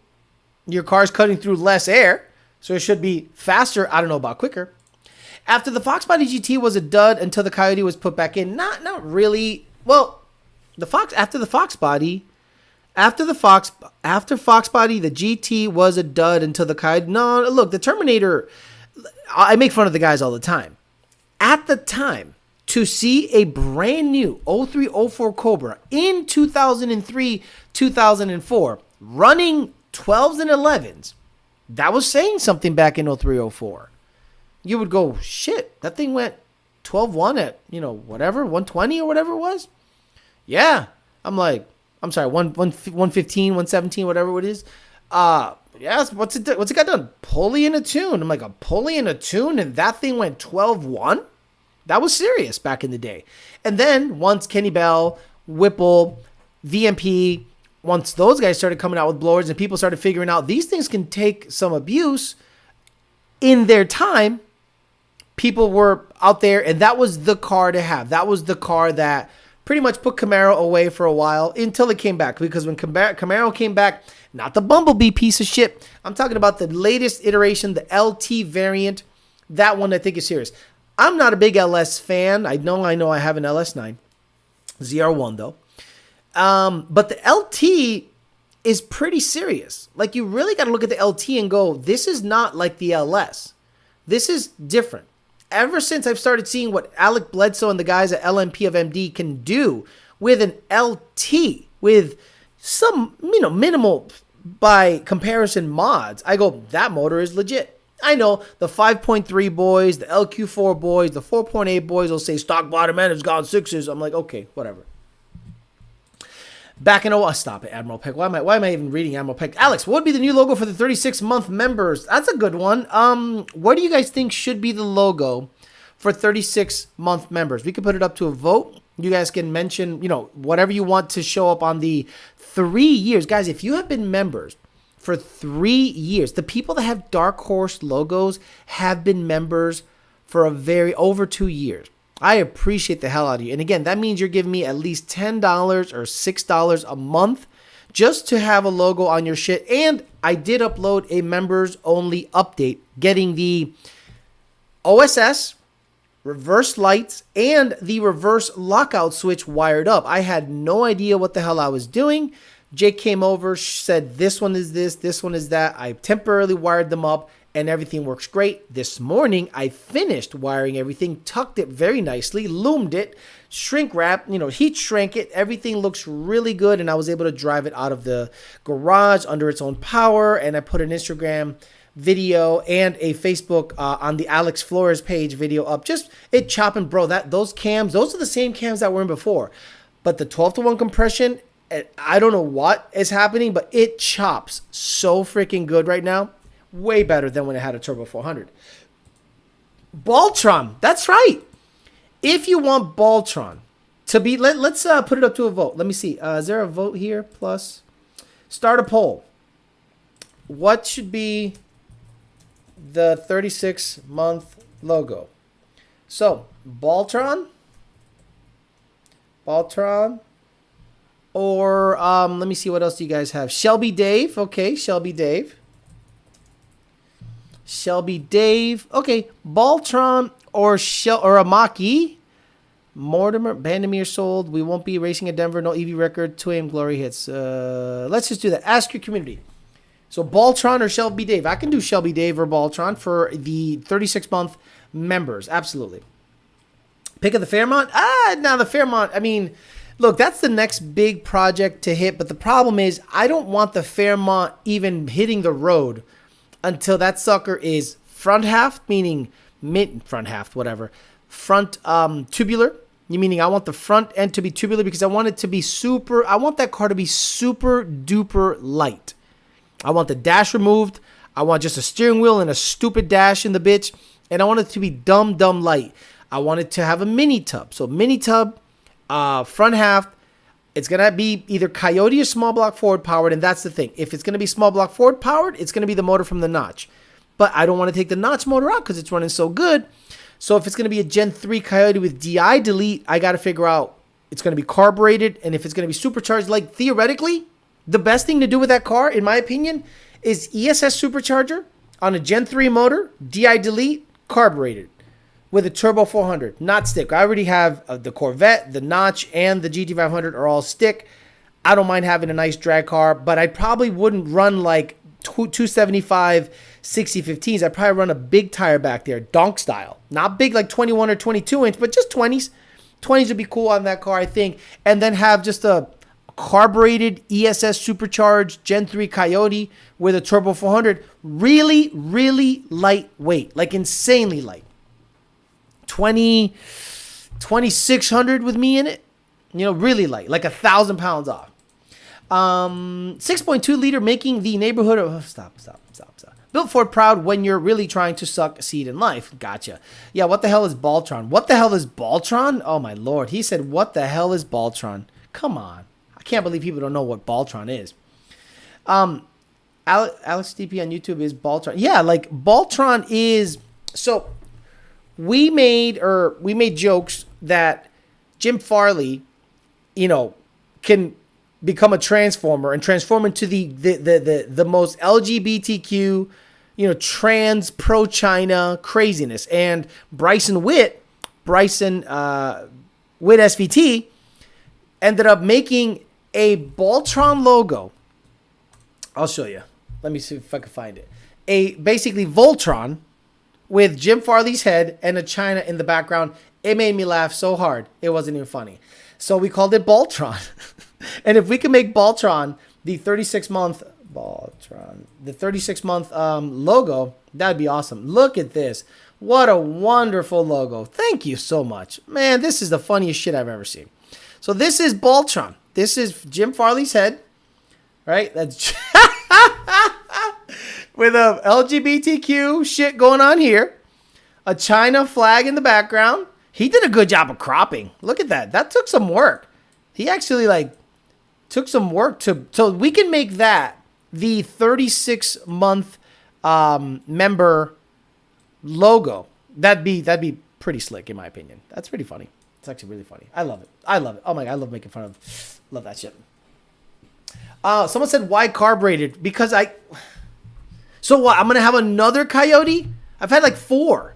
your car's cutting through less air. So it should be faster. I don't know about quicker. After the Fox Body GT was a dud until the Coyote was put back in. Not really. Well, after Fox Body, the GT was a dud until the Coyote. No, look, the Terminator. I make fun of the guys all the time. At the time, to see a brand new 0304 Cobra in 2003, 2004 running 12s and 11s. That was saying something back in 0304. You would go, shit, that thing went 12.1 at, whatever, 120 or whatever it was. Yeah. I'm sorry, 115, 117, whatever it is. Yes, what's it got done? Pulley and a tune. I'm like, a pulley and a tune, and that thing went 12.1? That was serious back in the day. And then once Kenny Bell, Whipple, VMP, once those guys started coming out with blowers and people started figuring out these things can take some abuse in their time, people were out there, and that was the car to have. That was the car that pretty much put Camaro away for a while until it came back. Because when Camaro came back, not the Bumblebee piece of shit, I'm talking about the latest iteration, the LT variant. That one I think is serious. I'm not a big LS fan. I know I have an LS9. ZR1 though. But the LT is pretty serious. Like, you really got to look at the LT and go, this is not like the LS. This is different. Ever since I've started seeing what Alec Bledsoe and the guys at LMP of MD can do with an LT, with some, minimal by comparison mods, I go, that motor is legit. I know the 5.3 boys, the LQ4 boys, the 4.8 boys will say stock bottom end has gone sixes. I'm like, okay, whatever. Back in stop it, Admiral Peck. Why am I even reading Admiral Peck? Alex, what would be the new logo for the 36-month members? That's a good one. What do you guys think should be the logo for 36-month members? We could put it up to a vote. You guys can mention, whatever you want to show up on the 3 years. Guys, if you have been members for 3 years, the people that have Dark Horse logos have been members for over 2 years. I appreciate the hell out of you. And again, that means you're giving me at least $10 or $6 a month just to have a logo on your shit. And I did upload a members only update, getting the OSS, reverse lights, and the reverse lockout switch wired up. I had no idea what the hell I was doing. Jake came over, said this one is this one is that. I temporarily wired them up, and everything works great. This morning, I finished wiring everything, tucked it very nicely, loomed it, shrink wrap, heat shrank it. Everything looks really good, and I was able to drive it out of the garage under its own power, and I put an Instagram video and a Facebook on the Alex Flores page video up. Just it chopping, bro. Those are the same cams that were in before, but the 12-to-1 compression, I don't know what is happening, but it chops so freaking good right now. Way better than when it had a Turbo 400. Baltron, that's right. If you want Baltron to be, let's put it up to a vote. Let me see. Is there a vote here? Plus, start a poll. What should be the 36-month logo? So, Baltron, or let me see, what else do you guys have? Shelby Dave. Okay, Shelby Dave. Okay, Baltron or a Mach-E. Mortimer, Bandamere sold. We won't be racing at Denver. No EV record. 2 AM glory hits. Let's just do that. Ask your community. So Baltron or Shelby Dave. I can do Shelby Dave or Baltron for the 36-month members. Absolutely. Pick of the Fairmont? Now the Fairmont, look, that's the next big project to hit. But the problem is I don't want the Fairmont even hitting the road until that sucker is front half, meaning front tubular. Meaning I want the front end to be tubular because I want that car to be super duper light. I want the dash removed. I want just a steering wheel and a stupid dash in the bitch. And I want it to be dumb light. I want it to have a mini tub. So mini tub, front half. It's going to be either Coyote or small block Ford powered, and that's the thing. If it's going to be small block Ford powered, it's going to be the motor from the Notch. But I don't want to take the Notch motor out because it's running so good. So if it's going to be a Gen 3 Coyote with DI delete, I got to figure out it's going to be carbureted, and if it's going to be supercharged, like theoretically, the best thing to do with that car, in my opinion, is ESS supercharger on a Gen 3 motor, DI delete, carbureted. With a Turbo 400, not stick. I already have the Corvette, the Notch, and the GT500 are all stick. I don't mind having a nice drag car, but I probably wouldn't run like 275 6015s. I'd probably run a big tire back there, donk style. Not big like 21 or 22 inch, but just 20s. 20s would be cool on that car, I think. And then have just a carbureted ESS supercharged Gen 3 Coyote with a Turbo 400. Really, really lightweight, like insanely light. 2600 with me in it, really light, like 1,000 pounds off. 6.2 liter, making the neighborhood of stop. Built Ford proud when you're really trying to succeed in life. Gotcha. Yeah, what the hell is Baltron? Oh my lord, he said, what the hell is Baltron? Come on, I can't believe people don't know what Baltron is. Alex DP on YouTube is Baltron. Yeah, like Baltron is so. We made jokes that Jim Farley, can become a transformer and transform into the most LGBTQ, trans pro-China craziness. And Bryson Witt SVT, ended up making a Baltron logo. I'll show you. Let me see if I can find it. Basically Voltron with Jim Farley's head and a China in the background. It made me laugh so hard. It wasn't even funny. So we called it Baltron. And if we can make Baltron the 36-month Baltron. The 36-month logo. That'd be awesome. Look at this. What a wonderful logo. Thank you so much. Man, this is the funniest shit I've ever seen. So this is Baltron. This is Jim Farley's head. Right? That's with a LGBTQ shit going on here. A China flag in the background. He did a good job of cropping. Look at that. That took some work. He actually took some work so we can make that the 36-month member logo. That'd be pretty slick in my opinion. That's pretty funny. It's actually really funny. I love it. Oh my God, I love making fun of. Love that shit. Someone said why carbureted? Because so what? I'm gonna have another Coyote. I've had 4.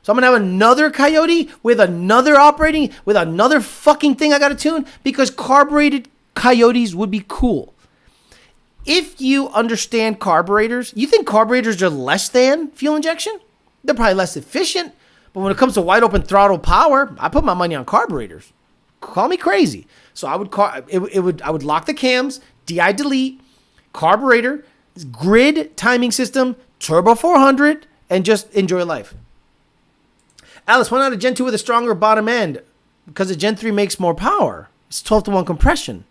So I'm going to have another Coyote with another fucking thing I got to tune because carbureted Coyotes would be cool. If you understand carburetors, you think carburetors are less than fuel injection? They're probably less efficient. But when it comes to wide open throttle power, I put my money on carburetors. Call me crazy. So I would lock the cams, DI delete, carburetor, grid timing system, turbo 400, and just enjoy life. Alice, why not a Gen 2 with a stronger bottom end? Because a Gen 3 makes more power. It's 12-to-1 compression.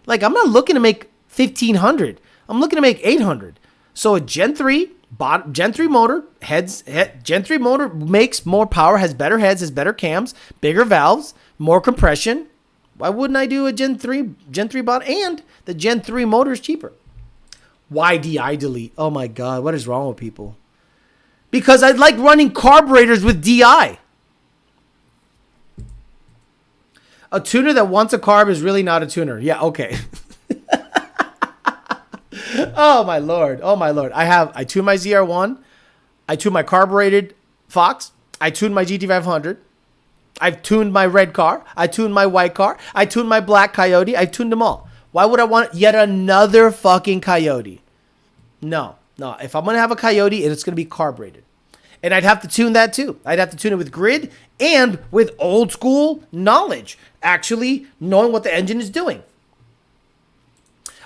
I'm not looking to make 1,500. I'm looking to make 800. So a Gen 3 motor, Gen 3 motor makes more power, has better heads, has better cams, bigger valves, more compression. Why wouldn't I do a Gen 3 bot? And the Gen 3 motor is cheaper. YDI delete. Oh my God, what is wrong with people? Because I like running carburetors with DI. A tuner that wants a carb is really not a tuner. Yeah, okay. Oh my lord. I tune my ZR1. I tune my carbureted Fox. I tune my GT500. I've tuned my red car. I tuned my white car. I tuned my black Coyote. I tuned them all. Why would I want yet another fucking Coyote? No. If I'm going to have a Coyote, it's going to be carbureted. And I'd have to tune that too. I'd have to tune it with grid and with old school knowledge. Actually knowing what the engine is doing.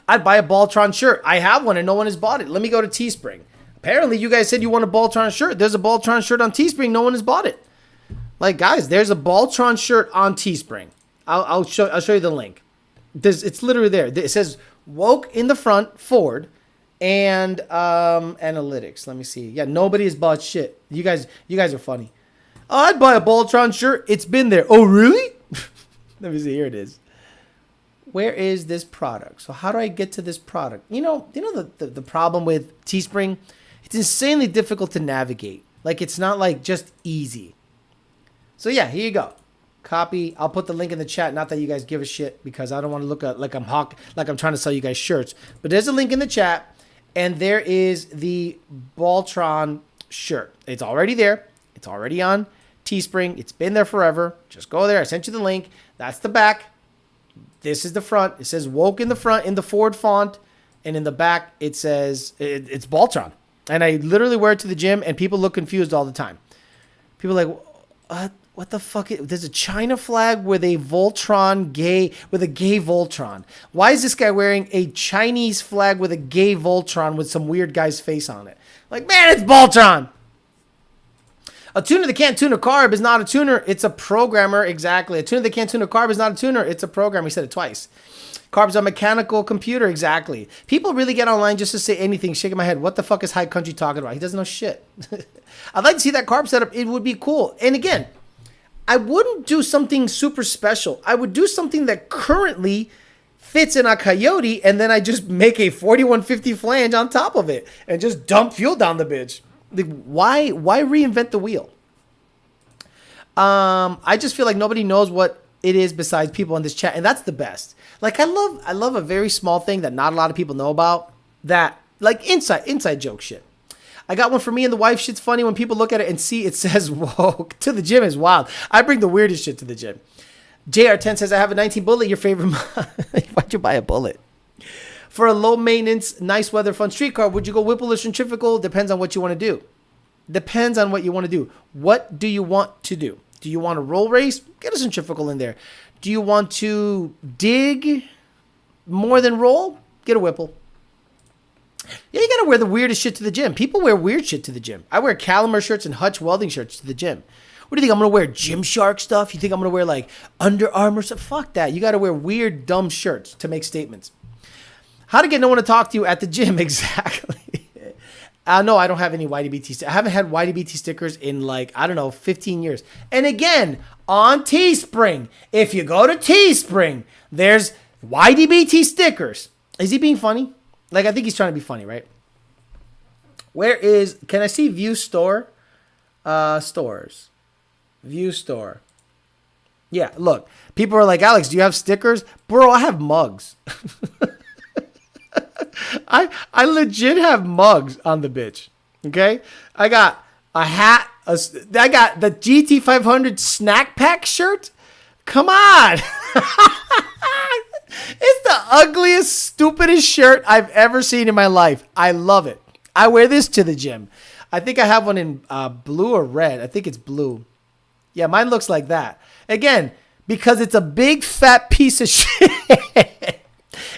I'd buy a Baltron shirt. I have one and no one has bought it. Let me go to Teespring. Apparently you guys said you want a Baltron shirt. There's a Baltron shirt on Teespring. No one has bought it. Guys, there's a Baltron shirt on Teespring. I'll show you the link. It's literally there. It says woke in the front, Ford. And analytics. Let me see. Yeah, nobody has bought shit. You guys are funny. Oh, I'd buy a Baltron shirt. It's been there. Oh, really? Let me see. Here it is. Where is this product? So how do I get to this product? You know the problem with Teespring? It's insanely difficult to navigate. It's not just easy. So yeah, here you go. Copy. I'll put the link in the chat. Not that you guys give a shit because I don't want to look like I'm trying to sell you guys shirts. But there's a link in the chat. And there is the Baltron shirt. It's already there. It's already on Teespring. It's been there forever. Just go there. I sent you the link. That's the back. This is the front. It says woke in the front in the Ford font. And in the back, it says it's Baltron. And I literally wear it to the gym and people look confused all the time. People are like, what the fuck? There's a China flag with a gay Voltron. Why is this guy wearing a Chinese flag with a gay Voltron with some weird guy's face on it? Man, it's Baltron. A tuner that can't tune a carb is not a tuner. It's a programmer. Exactly. A tuner that can't tune a carb is not a tuner. It's a programmer. He said it twice. Carbs are a mechanical computer. Exactly. People really get online just to say anything. Shaking my head. What the fuck is High Country talking about? He doesn't know shit. I'd like to see that carb setup. It would be cool. And again, I wouldn't do something super special. I would do something that currently fits in a Coyote, and then I just make a 4150 flange on top of it and just dump fuel down the bitch. Why reinvent the wheel? I just feel like nobody knows what it is besides people in this chat, and that's the best. I love a very small thing that not a lot of people know about. That inside joke shit. I got one for me and the wife. Shit's funny when people look at it and see it says woke. To the gym is wild. I bring the weirdest shit to the gym. JR10 says, I have a 19 Bullet, your favorite. Why'd you buy a Bullet? For a low maintenance, nice weather, fun street car, would you go Whipple or centrifugal? Depends on what you want to do. Depends on what you want to do. What do you want to do? Do you want to roll race? Get a centrifugal in there. Do you want to dig more than roll? Get a Whipple. Yeah, you gotta wear the weirdest shit to the gym. People wear weird shit to the gym. I wear Calimer shirts and Hutch welding shirts to the gym. What do you think? I'm gonna wear Gymshark stuff? You think I'm gonna wear like Under Armour stuff? Fuck that. You gotta wear weird, dumb shirts to make statements. How to get no one to talk to you at the gym? Exactly. No, I don't have any YDBT. I haven't had YDBT stickers in like, I don't know, 15 years. And again, on Teespring, if you go to Teespring, there's YDBT stickers. Is he being funny? Like, I think he's trying to be funny, right? Can I see View Store? Stores. View Store. Yeah, look. People are like, Alex, do you have stickers? Bro, I have mugs. I legit have mugs on the bitch. Okay? I got a hat. I got the GT500 snack pack shirt. Come on. It's the ugliest, stupidest shirt I've ever seen in my life. I love it. I wear this to the gym. I think I have one in blue or red. I think it's blue. Yeah, mine looks like that. Again, because it's a big fat piece of shit.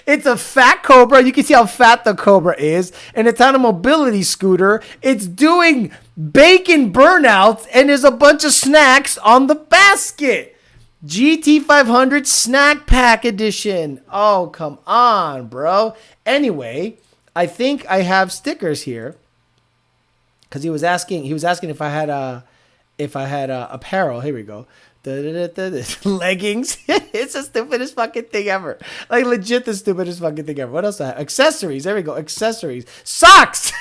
It's a fat Cobra. You can see how fat the Cobra is. And it's on a mobility scooter. It's doing bacon burnouts. And there's a bunch of snacks on the basket. GT500 Snack Pack Edition. Oh, come on, bro. Anyway, I think I have stickers here. Because he was asking if I had apparel. Here we go. Leggings. It's the stupidest fucking thing ever. Like, legit the stupidest fucking thing ever. What else do I have? Accessories. There we go. Accessories. Socks.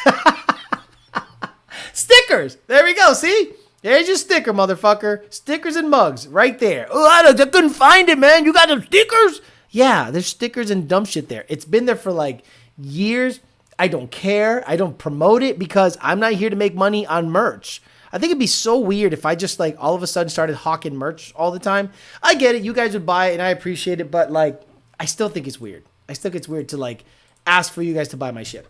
Stickers. There we go. See? There's your sticker, motherfucker. Stickers and mugs right there. Oh, I couldn't find it, man. You got them stickers? Yeah, there's stickers and dumb shit there. It's been there for like years. I don't care. I don't promote it because I'm not here to make money on merch. I think it'd be so weird if I just like all of a sudden started hawking merch all the time. I get it. You guys would buy it and I appreciate it. But like, I still think it's weird. I still think it's weird to like ask for you guys to buy my shit.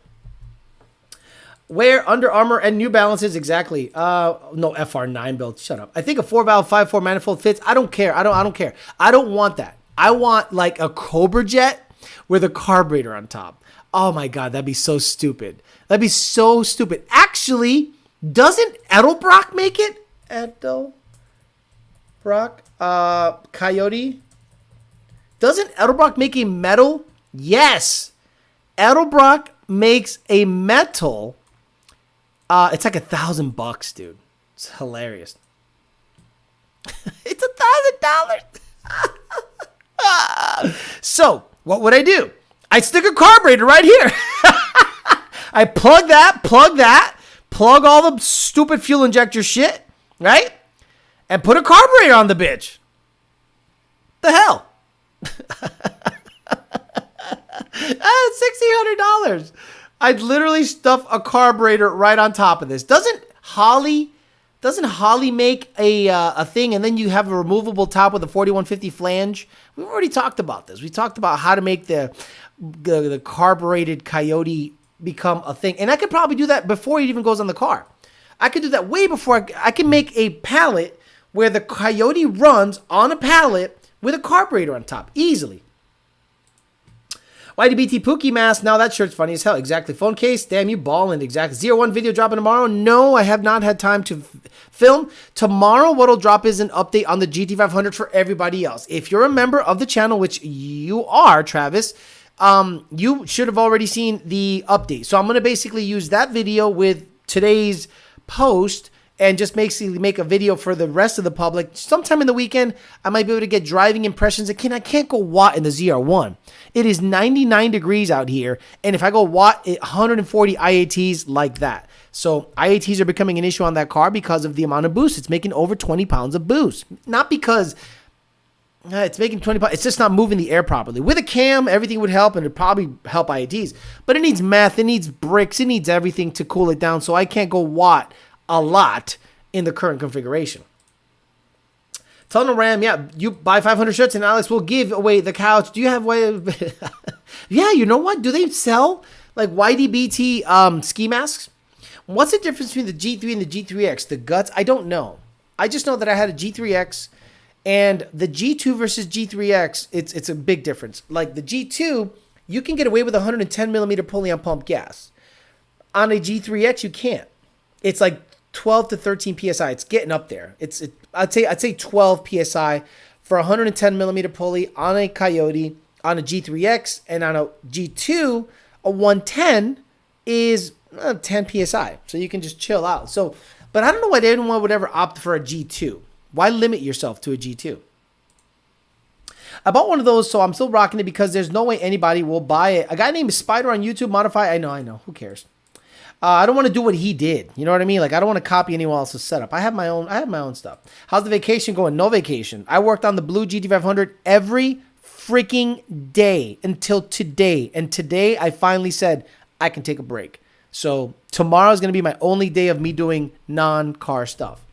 Wear Under Armour and New Balances. Exactly. No FR9 build. Shut up. I think a 4-valve 5.4 manifold fits. I don't care. I don't care. I don't want that. I want like a Cobra Jet with a carburetor on top. Oh my God. That'd be so stupid. That'd be so stupid. Actually, doesn't Edelbrock make it? Edelbrock? Coyote? Doesn't Edelbrock make a metal? Yes. Edelbrock makes a metal. It's like $1,000, dude. It's hilarious. It's $1,000. So, what would I do? I'd stick a carburetor right here. I plug that, plug all the stupid fuel injector shit, right? And put a carburetor on the bitch. The hell? $1,600. I'd literally stuff a carburetor right on top of this. Doesn't Holly make a thing and then you have a removable top with a 4150 flange? We've already talked about this. We talked about how to make the carbureted Coyote become a thing. And I could probably do that before it even goes on the car. I could do that way before. I can make a pallet where the Coyote runs on a pallet with a carburetor on top. Easily. YDBT Pookie mask. Now that shirt's funny as hell. Exactly. Phone case. Damn, you ballin'. Exactly. 01 video dropping tomorrow. No, I have not had time to film. Tomorrow, what'll drop is an update on the GT500 for everybody else. If you're a member of the channel, which you are, Travis, you should have already seen the update. So I'm going to basically use that video with today's post and just basically make a video for the rest of the public. Sometime in the weekend, I might be able to get driving impressions. Again, I can't go watt in the ZR1. It is 99 degrees out here. And if I go watt, 140 IATs like that. So IATs are becoming an issue on that car because of the amount of boost. It's making over 20 pounds of boost. Not because it's making 20 pounds. It's just not moving the air properly. With a cam, everything would help and it'd probably help IATs. But it needs meth. It needs bricks. It needs everything to cool it down. So I can't go watt a lot in the current configuration. Tunnel Ram, yeah, you buy 500 shirts and Alex will give away the couch. Do you have way? Yeah, you know what? Do they sell like YDBT ski masks? What's the difference between the G3 and the G3X? The guts? I don't know. I just know that I had a G3X and the G2 versus G3X, it's a big difference. Like the G2, you can get away with 110 millimeter pulley on pump gas. On a G3X, you can't. It's like 12 to 13 psi. It's getting up there. I'd say 12 psi for 110 millimeter pulley on a Coyote, on a G3X, and on a G2, a 110 is 10 psi. So you can just chill out. So, but I don't know why anyone would ever opt for a G2. Why limit yourself to a G2? I bought one of those, so I'm still rocking it because there's no way anybody will buy it. A guy named Spider on YouTube modify. I know. Who cares? I don't want to do what he did. You know what I mean? Like, I don't want to copy anyone else's setup. I have my own stuff. How's the vacation going? No vacation. I worked on the blue GT500 every freaking day until today. And today I finally said I can take a break. So tomorrow is going to be my only day of me doing non-car stuff.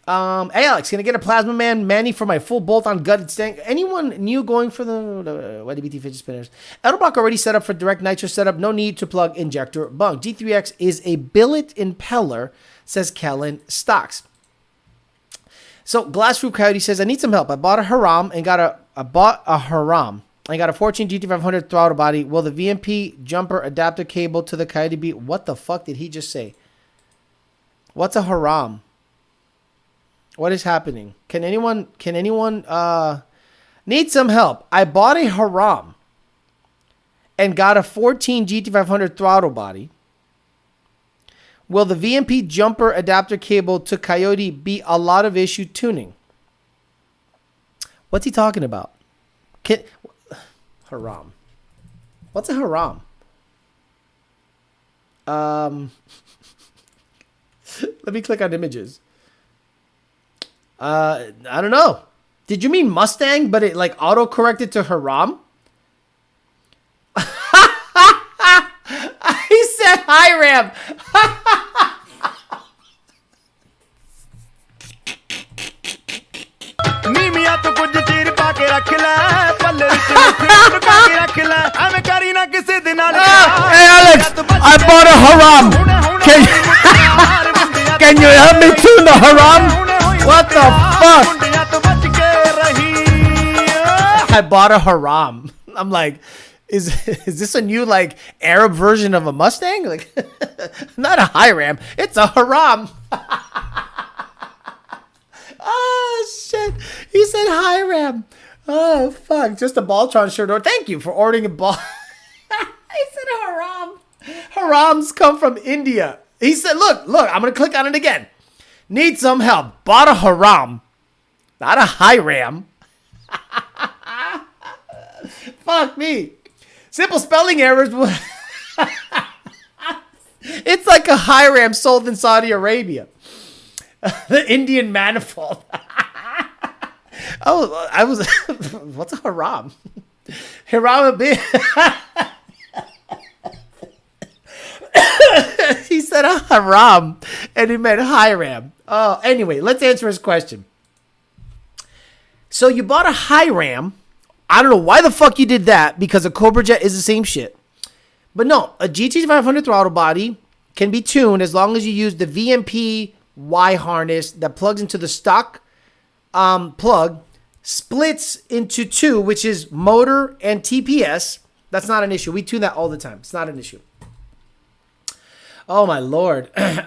Hey, Alex, can I get a Plasma Man Manny for my full bolt-on gutted stank? Anyone new going for the YDBT fidget spinners? Edelbrock already set up for direct nitro setup. No need to plug injector bunk. G3X is a billet impeller, says Kellen Stocks. So Glassroof Coyote says, I need some help. I bought a Haram and got a 14 GT500 throttle body. Will the VMP jumper adapter cable to the Coyote be? What the fuck did he just say? What's a Haram? What is happening? Can anyone need some help? I bought a Haram and got a 14 GT500 throttle body. Will the VMP jumper adapter cable to Coyote be a lot of issue tuning? What's he talking about? Haram. What's a Haram? Let me click on images. I don't know. Did you mean Mustang, but it like auto-corrected to Haram? He said Hiram. Hey Alex, I bought a Haram. Can you help me tune the Haram? What the fuck? I bought a Haram. I'm like, is this a new like Arab version of a Mustang? Like, not a Hiram, it's a Haram. Oh shit! He said Hiram. Oh fuck! Just a Baltron shirt. Or thank you for ordering a ball. He said Haram. Harams come from India. He said, look, I'm gonna click on it again. Need some help. Bought a Haram. Not a Hiram. Fuck me. Simple spelling errors. It's like a Hiram sold in Saudi Arabia. The Indian manifold. Oh, I was... What's a Haram? Haram a bit... He said a Haram, and he meant Hiram. Oh, anyway, let's answer his question. So you bought a Hiram. I don't know why the fuck you did that, because a Cobra Jet is the same shit. But no, a GT500 throttle body can be tuned as long as you use the VMP Y harness that plugs into the stock plug, splits into two, which is motor and TPS. That's not an issue. We tune that all the time. It's not an issue. Oh my lord. Theo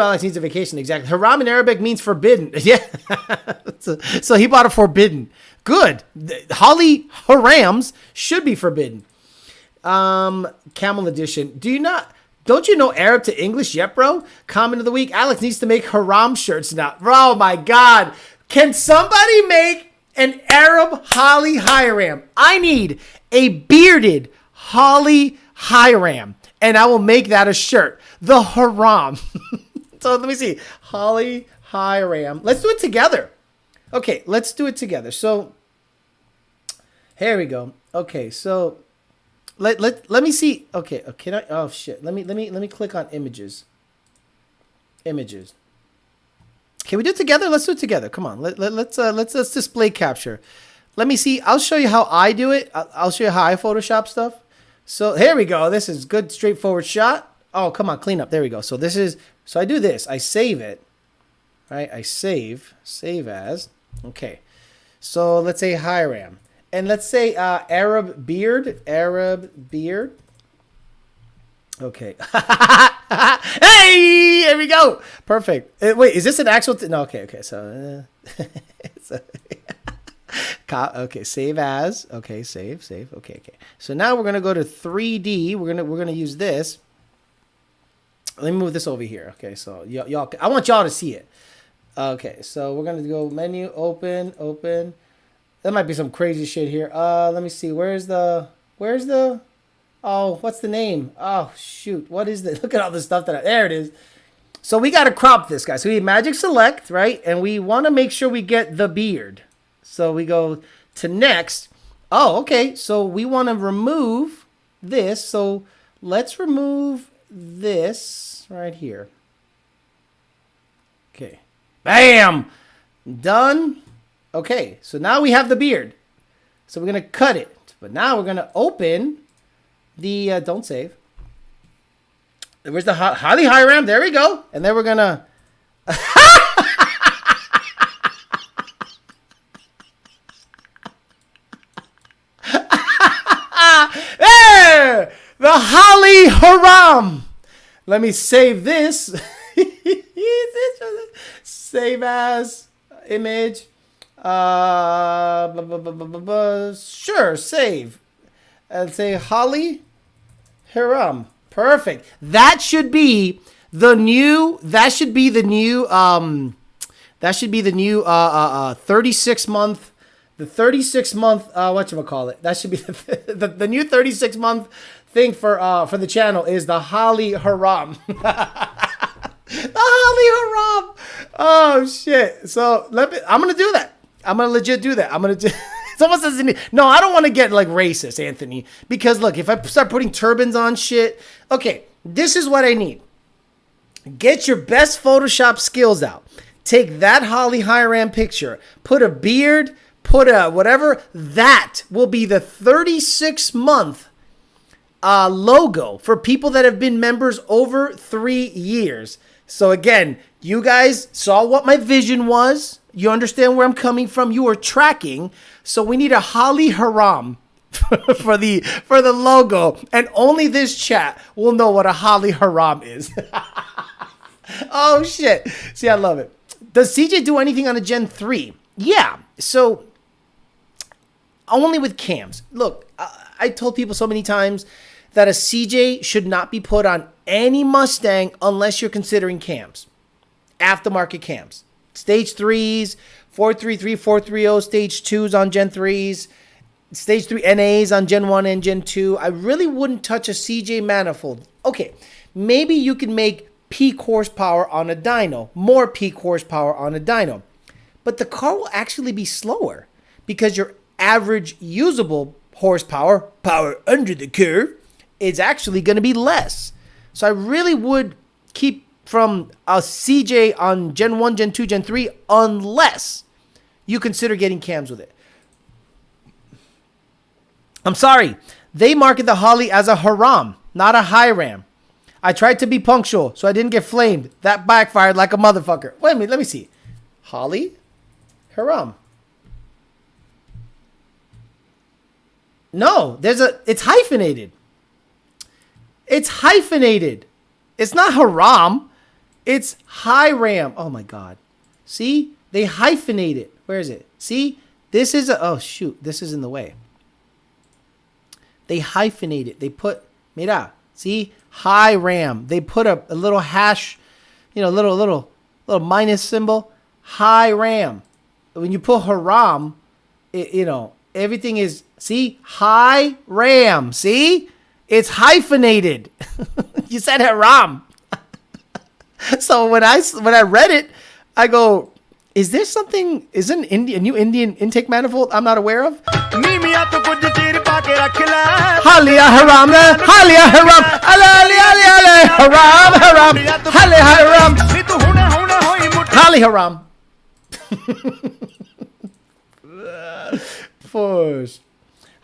Alex needs a vacation. Exactly. Haram in Arabic means forbidden. Yeah. So he bought a forbidden. Good. Holly Harams should be forbidden. Camel edition. Don't you know Arab to English yet, bro? Comment of the week. Alex needs to make Haram shirts now. Oh my God. Can somebody make an Arab Holly Hiram? I need a bearded Holly Hiram, and I will make that a shirt. The Haram. So let me see. Holly Hiram. Let's do it together. Okay, let's do it together. So here we go. Okay, so let me see. Okay, can I? Oh shit. Let me click on images. Images. Can we do it together? Let's do it together. Come on. Let's display capture. Let me see. I'll show you how I do it. I'll show you how I Photoshop stuff. So here we go. This is good, straightforward shot. Oh, come on, clean up. There we go. So I do this. I save it. Right? I save as. Okay. So let's say Hiram. And let's say Arab beard. Okay. Hey, here we go. Perfect. Wait, is this an actual? No. Okay. So, okay. Save as. Okay. Save. Okay. So now we're gonna go to 3D. We're gonna use this. Let me move this over here. Okay. So y'all, I want y'all to see it. Okay. So we're gonna go menu, open. There might be some crazy shit here. Let me see. Where's the? Oh, what's the name? Oh, shoot. What is this? Look at all the stuff there it is. So we got to crop this, guys. So we magic select, right? And we want to make sure we get the beard. So we go to next. Oh, okay. So we want to remove this. So let's remove this right here. Okay. Bam! Done. Okay. So now we have the beard. So we're going to cut it. But now we're going to open the don't save. Where's the highly high ram? There we go. And then we're gonna there, the Holly Haram. Let me save this. Save as image. Sure, save. And say Holly Haram. Perfect. That should be the new 36 month. The 36 month whatchamacallit. That should be the new 36 month thing for the channel is the Holly Haram. The Holly Haram. Oh shit. So I'm gonna do that. I'm gonna legit do that. Someone says, no, I don't want to get like racist, Anthony, because look, if I start putting turbans on shit, okay, this is what I need. Get your best Photoshop skills out. Take that Holly Hiram picture, put a beard, put a whatever. That will be the 36-month logo for people that have been members over 3 years. So again, you guys saw what my vision was. You understand where I'm coming from. You are tracking. So we need a Holly Haram for the logo, and only this chat will know what a Holly Haram is. Oh shit! See, I love it. Does CJ do anything on a Gen 3? Yeah. So only with cams. Look, I told people so many times that a CJ should not be put on any Mustang unless you're considering cams, aftermarket cams. Stage 3s, 433, 430, stage 2s on Gen 3s, stage 3 NAs on Gen 1 and Gen 2. I really wouldn't touch a CJ manifold. Okay, maybe you can make peak horsepower on a dyno, more peak horsepower on a dyno. But the car will actually be slower because your average usable horsepower, power under the curve, is actually going to be less. So I really would keep from a CJ on Gen 1, Gen 2, Gen 3, unless you consider getting cams with it. I'm sorry. They market the Holly as a Haram, not a Hiram. I tried to be punctual, so I didn't get flamed. That backfired like a motherfucker. Wait a minute, let me see. Holly Haram. No, it's hyphenated. It's hyphenated. It's not Haram. It's Hiram. Oh my God. See? They hyphenate it. Where is it? See? This is oh shoot. This is in the way. They hyphenate it. They put, mira, see? Hiram. They put a little hash, little minus symbol. Hiram. When you put Haram, everything is, see? Hiram. See? It's hyphenated. You said Haram. So when I read it, I go, is there something, is it a new Indian intake manifold I'm not aware of? Halia Haram, Halia Haram, Haram, Halia Haram, Halia Haram. Push.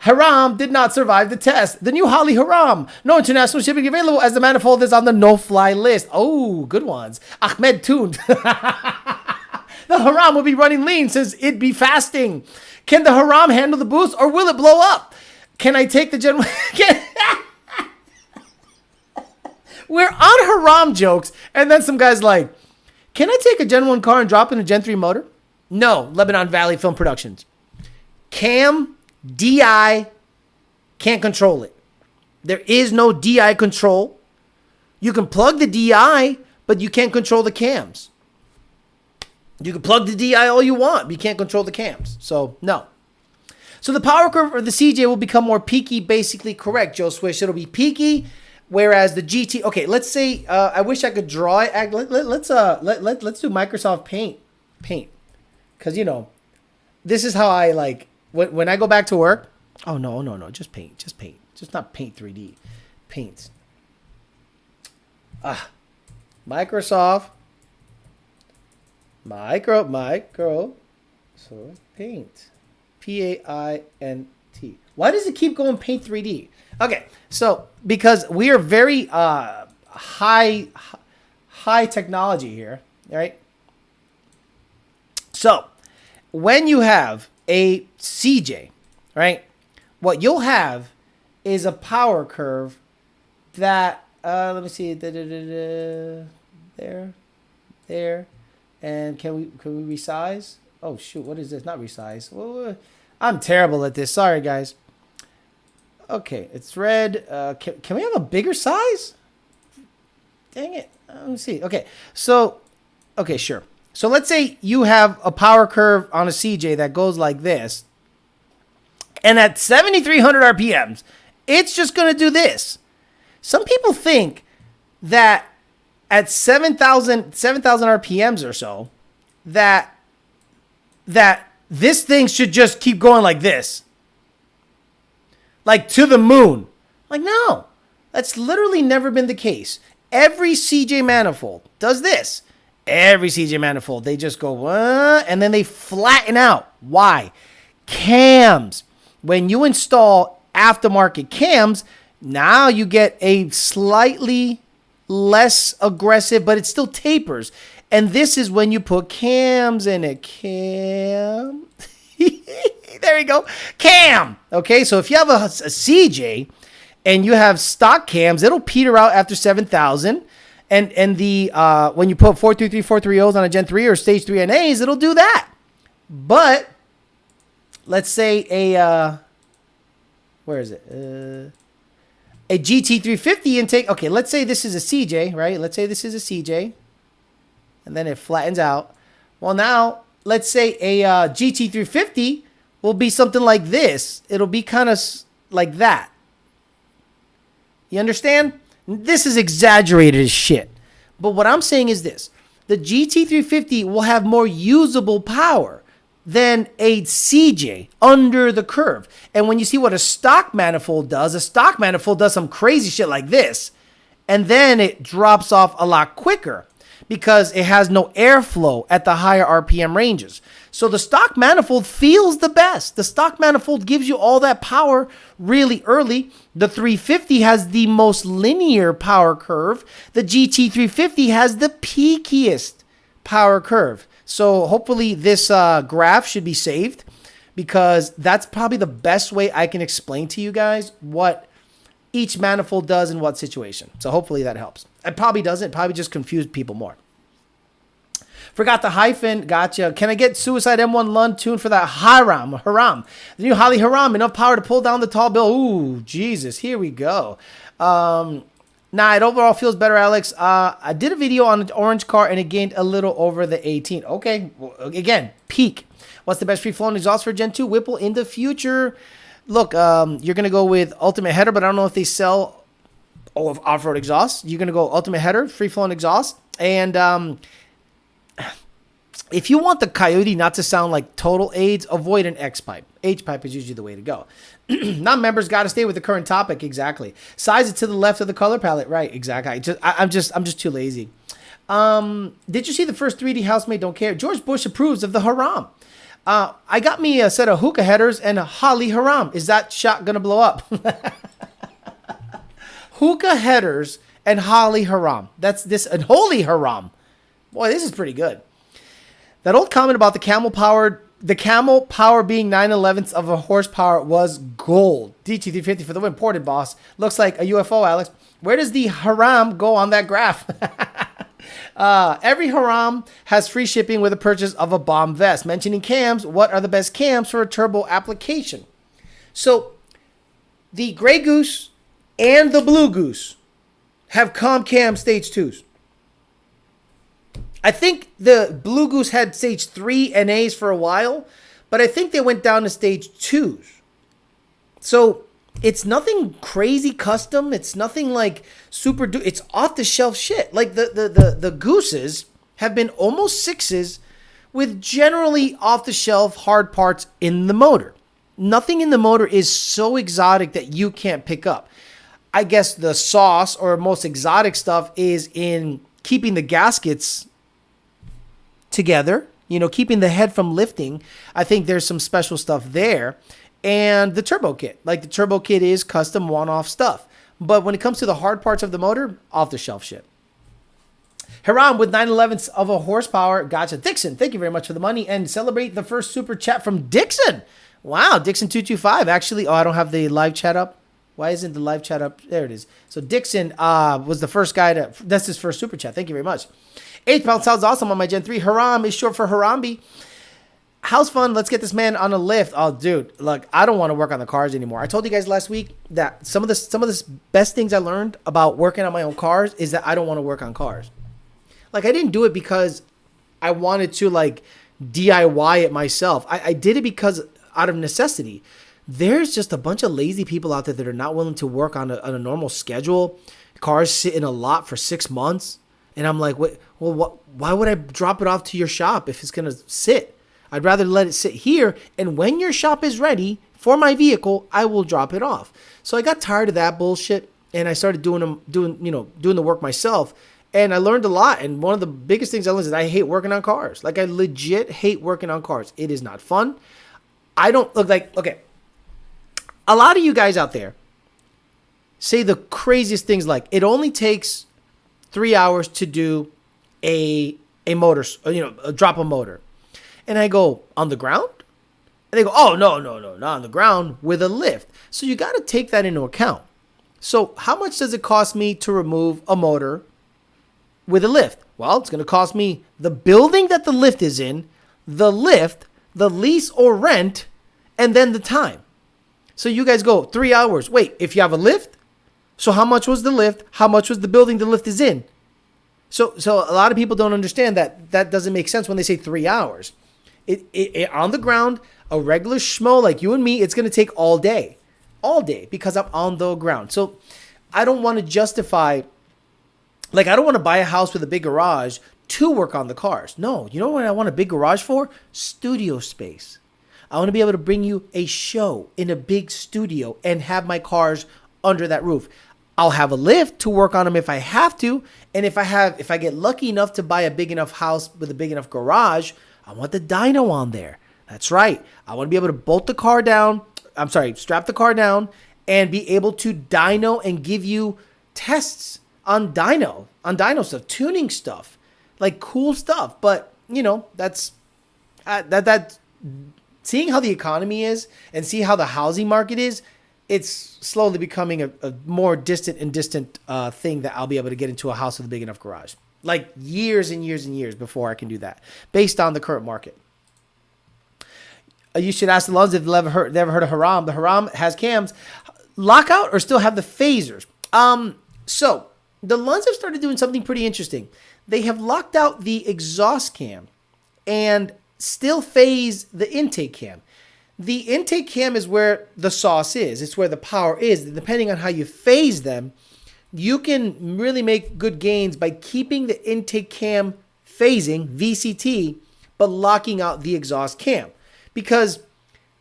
Haram did not survive the test. The new Holly Haram. No international shipping available as the manifold is on the no-fly list. Oh, good ones. Ahmed tuned. The Haram will be running lean since it be fasting. Can the Haram handle the boost or will it blow up? Can I take the Gen... We're on Haram jokes, and then some guy's like, can I take a Gen 1 car and drop in a Gen 3 motor? No, Lebanon Valley Film Productions. Cam, DI, can't control it. There is no DI control. You can plug the DI, but you can't control the cams. You can plug the DI all you want, but you can't control the cams. So, no. So the power curve for the CJ will become more peaky, basically correct, Joe Swish. It'll be peaky, whereas the GT... Okay, let's say... I wish I could draw it. Let's do Microsoft Paint. Because, you know, this is how I, like... When I go back to work... Oh, no. Just paint. Just not Paint 3D. Paint. Microsoft... So Paint. Paint. Why does it keep going Paint 3D? Okay, so because we are very high technology here, right? So when you have a CJ, right, what you'll have is a power curve that let me see, there. And can we resize? Oh shoot, what is this? Not resize. I'm terrible at this. Sorry guys. Okay, it's red. Can we have a bigger size? Dang it. Let me see. Okay, so sure. So let's say you have a power curve on a CJ that goes like this, and at 7,300 RPMs, it's just gonna do this. Some people think that at 7,000 RPMs or so, that this thing should just keep going like this. Like to the moon. Like, no. That's literally never been the case. Every CJ manifold does this. Every CJ manifold, they just go, and then they flatten out. Why? Cams. When you install aftermarket cams, now you get a slightly less aggressive, but it still tapers. And this is when you put cams in it. Cam. There you go. Cam. Okay, so if you have a CJ and you have stock cams, it'll peter out after 7,000. And the when you put 433, 430s on a Gen 3 or Stage 3 NAs, it'll do that. But let's say a where is it? A GT350 intake. Okay, let's say this is a CJ, right? Let's say this is a CJ. And then it flattens out. Well, now, let's say a GT350 will be something like this. It'll be kind of like that. You understand? This is exaggerated as shit. But what I'm saying is this. The GT350 will have more usable power than a CJ under the curve. And when you see what a stock manifold does some crazy shit like this. And then it drops off a lot quicker because it has no airflow at the higher RPM ranges. So the stock manifold feels the best. The stock manifold gives you all that power really early. The 350 has the most linear power curve. The GT350 has the peakiest power curve. So hopefully this graph should be saved, because that's probably the best way I can explain to you guys what each manifold does in what situation. So hopefully that helps. It probably doesn't. It probably just confused people more. Forgot the hyphen. Gotcha. Can I get Suicide M1 Lund tuned for that Haram? The new Holly Haram. Enough power to pull down the tall bill. Ooh, Jesus. Here we go. Nah, it overall feels better, Alex. I did a video on an orange car and it gained a little over the 18. Okay. Well, again, peak. What's the best free-flowing exhaust for Gen 2 Whipple in the future? Look, you're going to go with Ultimate Header, but I don't know if they sell off-road exhaust. You're going to go Ultimate Header, free-flowing exhaust. And if you want the Coyote not to sound like total AIDS, avoid an X-pipe. H-pipe is usually the way to go. Non-members got to stay with the current topic. Exactly. Size it to the left of the color palette. Right. Exactly. I'm just too lazy. Did you see the first 3D housemate? Don't care. George Bush approves of the Haram. I got me a set of hookah headers and a Holly Haram. Is that shot gonna blow up? Hookah headers and Holly Haram. That's this and Holy Haram. Boy, this is pretty good. That old comment about the camel-powered The camel power being 9/11ths of a horsepower was gold. DT350 for the win. Ported, boss. Looks like a UFO, Alex. Where does the haram go on that graph? Every haram has free shipping with a purchase of a bomb vest. Mentioning cams, what are the best cams for a turbo application? So the Grey Goose and the Blue Goose have com cam stage 2s. I think the Blue Goose had stage 3 NAs for a while, but I think they went down to stage 2s. So it's nothing crazy custom. It's nothing like it's off the shelf shit. Like the Gooses have been almost 6s with generally off the shelf hard parts in the motor. Nothing in the motor is so exotic that you can't pick up. I guess the sauce or most exotic stuff is in keeping the gaskets together, keeping the head from lifting. I think there's some special stuff there. And the turbo kit. Like the turbo kit is custom one-off stuff. But when it comes to the hard parts of the motor, off-the-shelf shit. Haram with 9/11ths of a horsepower. Gotcha. Dixon, thank you very much for the money. And celebrate the first super chat from Dixon. Wow, Dixon225. Actually, I don't have the live chat up. Why isn't the live chat up? There it is. So Dixon was the first guy that's his first super chat. Thank you very much. 8 pound sounds awesome on my Gen 3. Haram is short for Harambe. How's fun? Let's get this man on a lift. Oh, dude, look, I don't want to work on the cars anymore. I told you guys last week that some of the best things I learned about working on my own cars is that I don't want to work on cars. Like, I didn't do it because I wanted to like DIY it myself. I did it because out of necessity. There's just a bunch of lazy people out there that are not willing to work on a normal schedule. Cars sit in a lot for 6 months. And I'm like, why would I drop it off to your shop if it's going to sit? I'd rather let it sit here. And when your shop is ready for my vehicle, I will drop it off. So I got tired of that bullshit. And I started doing the work myself. And I learned a lot. And one of the biggest things I learned is I hate working on cars. Like, I legit hate working on cars. It is not fun. I don't look like, okay. A lot of you guys out there say the craziest things like it only takes 3 hours to do a motor, drop a motor. And I go, on the ground? And they go, oh, no, not on the ground, with a lift. So you got to take that into account. So how much does it cost me to remove a motor with a lift? Well, it's going to cost me the building that the lift is in, the lift, the lease or rent, and then the time. So you guys go 3 hours. Wait, if you have a lift, so how much was the lift? How much was the building the lift is in? So a lot of people don't understand that doesn't make sense when they say 3 hours. It on the ground, a regular schmo like you and me, it's going to take all day because I'm on the ground. So I don't want to justify, like I don't want to buy a house with a big garage to work on the cars. No, you know what I want a big garage for? Studio space. I want to be able to bring you a show in a big studio and have my cars under that roof. I'll have a lift to work on them if I have to. And if I get lucky enough to buy a big enough house with a big enough garage, I want the dyno on there. That's right. I want to be able to strap the car down and be able to dyno and give you tests on dyno stuff, tuning stuff, like cool stuff. But, that's seeing how the economy is and see how the housing market is, it's slowly becoming a more distant thing that I'll be able to get into a house with a big enough garage. Like years and years and years before I can do that, based on the current market. You should ask the Lunds if they've ever heard of Haram. The Haram has cams, lockout, or still have the phasers. So the Lunds have started doing something pretty interesting. They have locked out the exhaust cam and still phase the intake cam. The intake cam is where the sauce is. It's where the power is. Depending on how you phase them, you can really make good gains by keeping the intake cam phasing, VCT, but locking out the exhaust cam. Because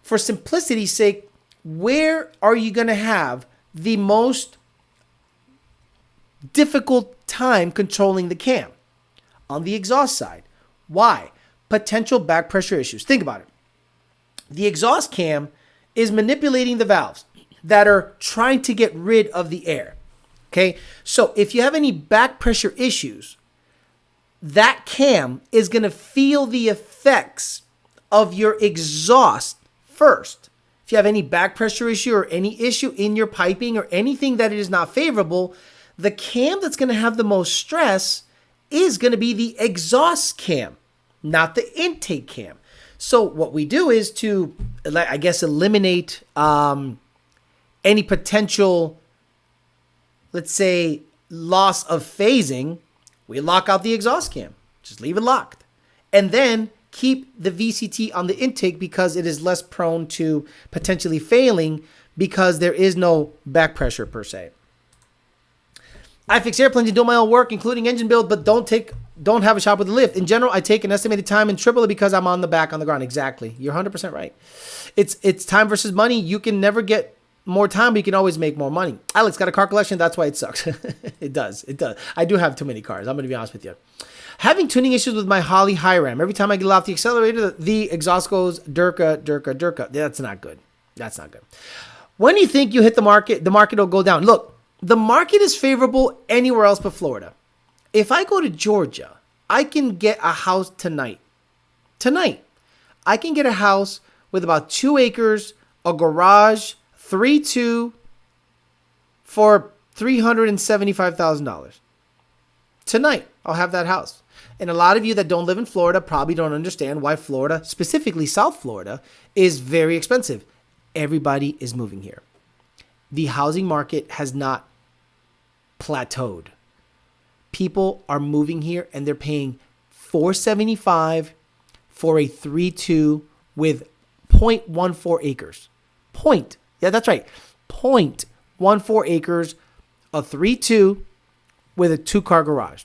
for simplicity's sake, where are you going to have the most difficult time controlling the cam? On the exhaust side. Why? Potential back pressure issues. Think about it. The exhaust cam is manipulating the valves that are trying to get rid of the air. Okay, so if you have any back pressure issues, that cam is going to feel the effects of your exhaust first. If you have any back pressure issue or any issue in your piping or anything that is not favorable, the cam that's going to have the most stress is going to be the exhaust cam, not the intake cam. So what we do is to, I guess, eliminate any potential, let's say, loss of phasing. We lock out the exhaust cam. Just leave it locked. And then keep the VCT on the intake because it is less prone to potentially failing because there is no back pressure per se. I fix airplanes and do my own work, including engine build, but don't have a shop with a lift. In general, I take an estimated time and triple it because I'm on the back on the ground. Exactly. You're 100% right. It's time versus money. You can never get more time, but you can always make more money. Alex got a car collection. That's why it sucks. It does. I do have too many cars. I'm going to be honest with you. Having tuning issues with my Holly High Ram. Every time I get off the accelerator, the exhaust goes durka, durka, durka. That's not good. That's not good. When you think you hit the market will go down. Look, the market is favorable anywhere else but Florida. If I go to Georgia, I can get a house tonight. Tonight, I can get a house with about 2 acres, a garage, 3.2 for $375,000. Tonight, I'll have that house. And a lot of you that don't live in Florida probably don't understand why Florida, specifically South Florida, is very expensive. Everybody is moving here. The housing market has not plateaued. People are moving here and they're paying $475 for a 3.2 with 0.14 acres. Yeah, that's right. 0.14 acres, a 3.2 with a 2-car garage.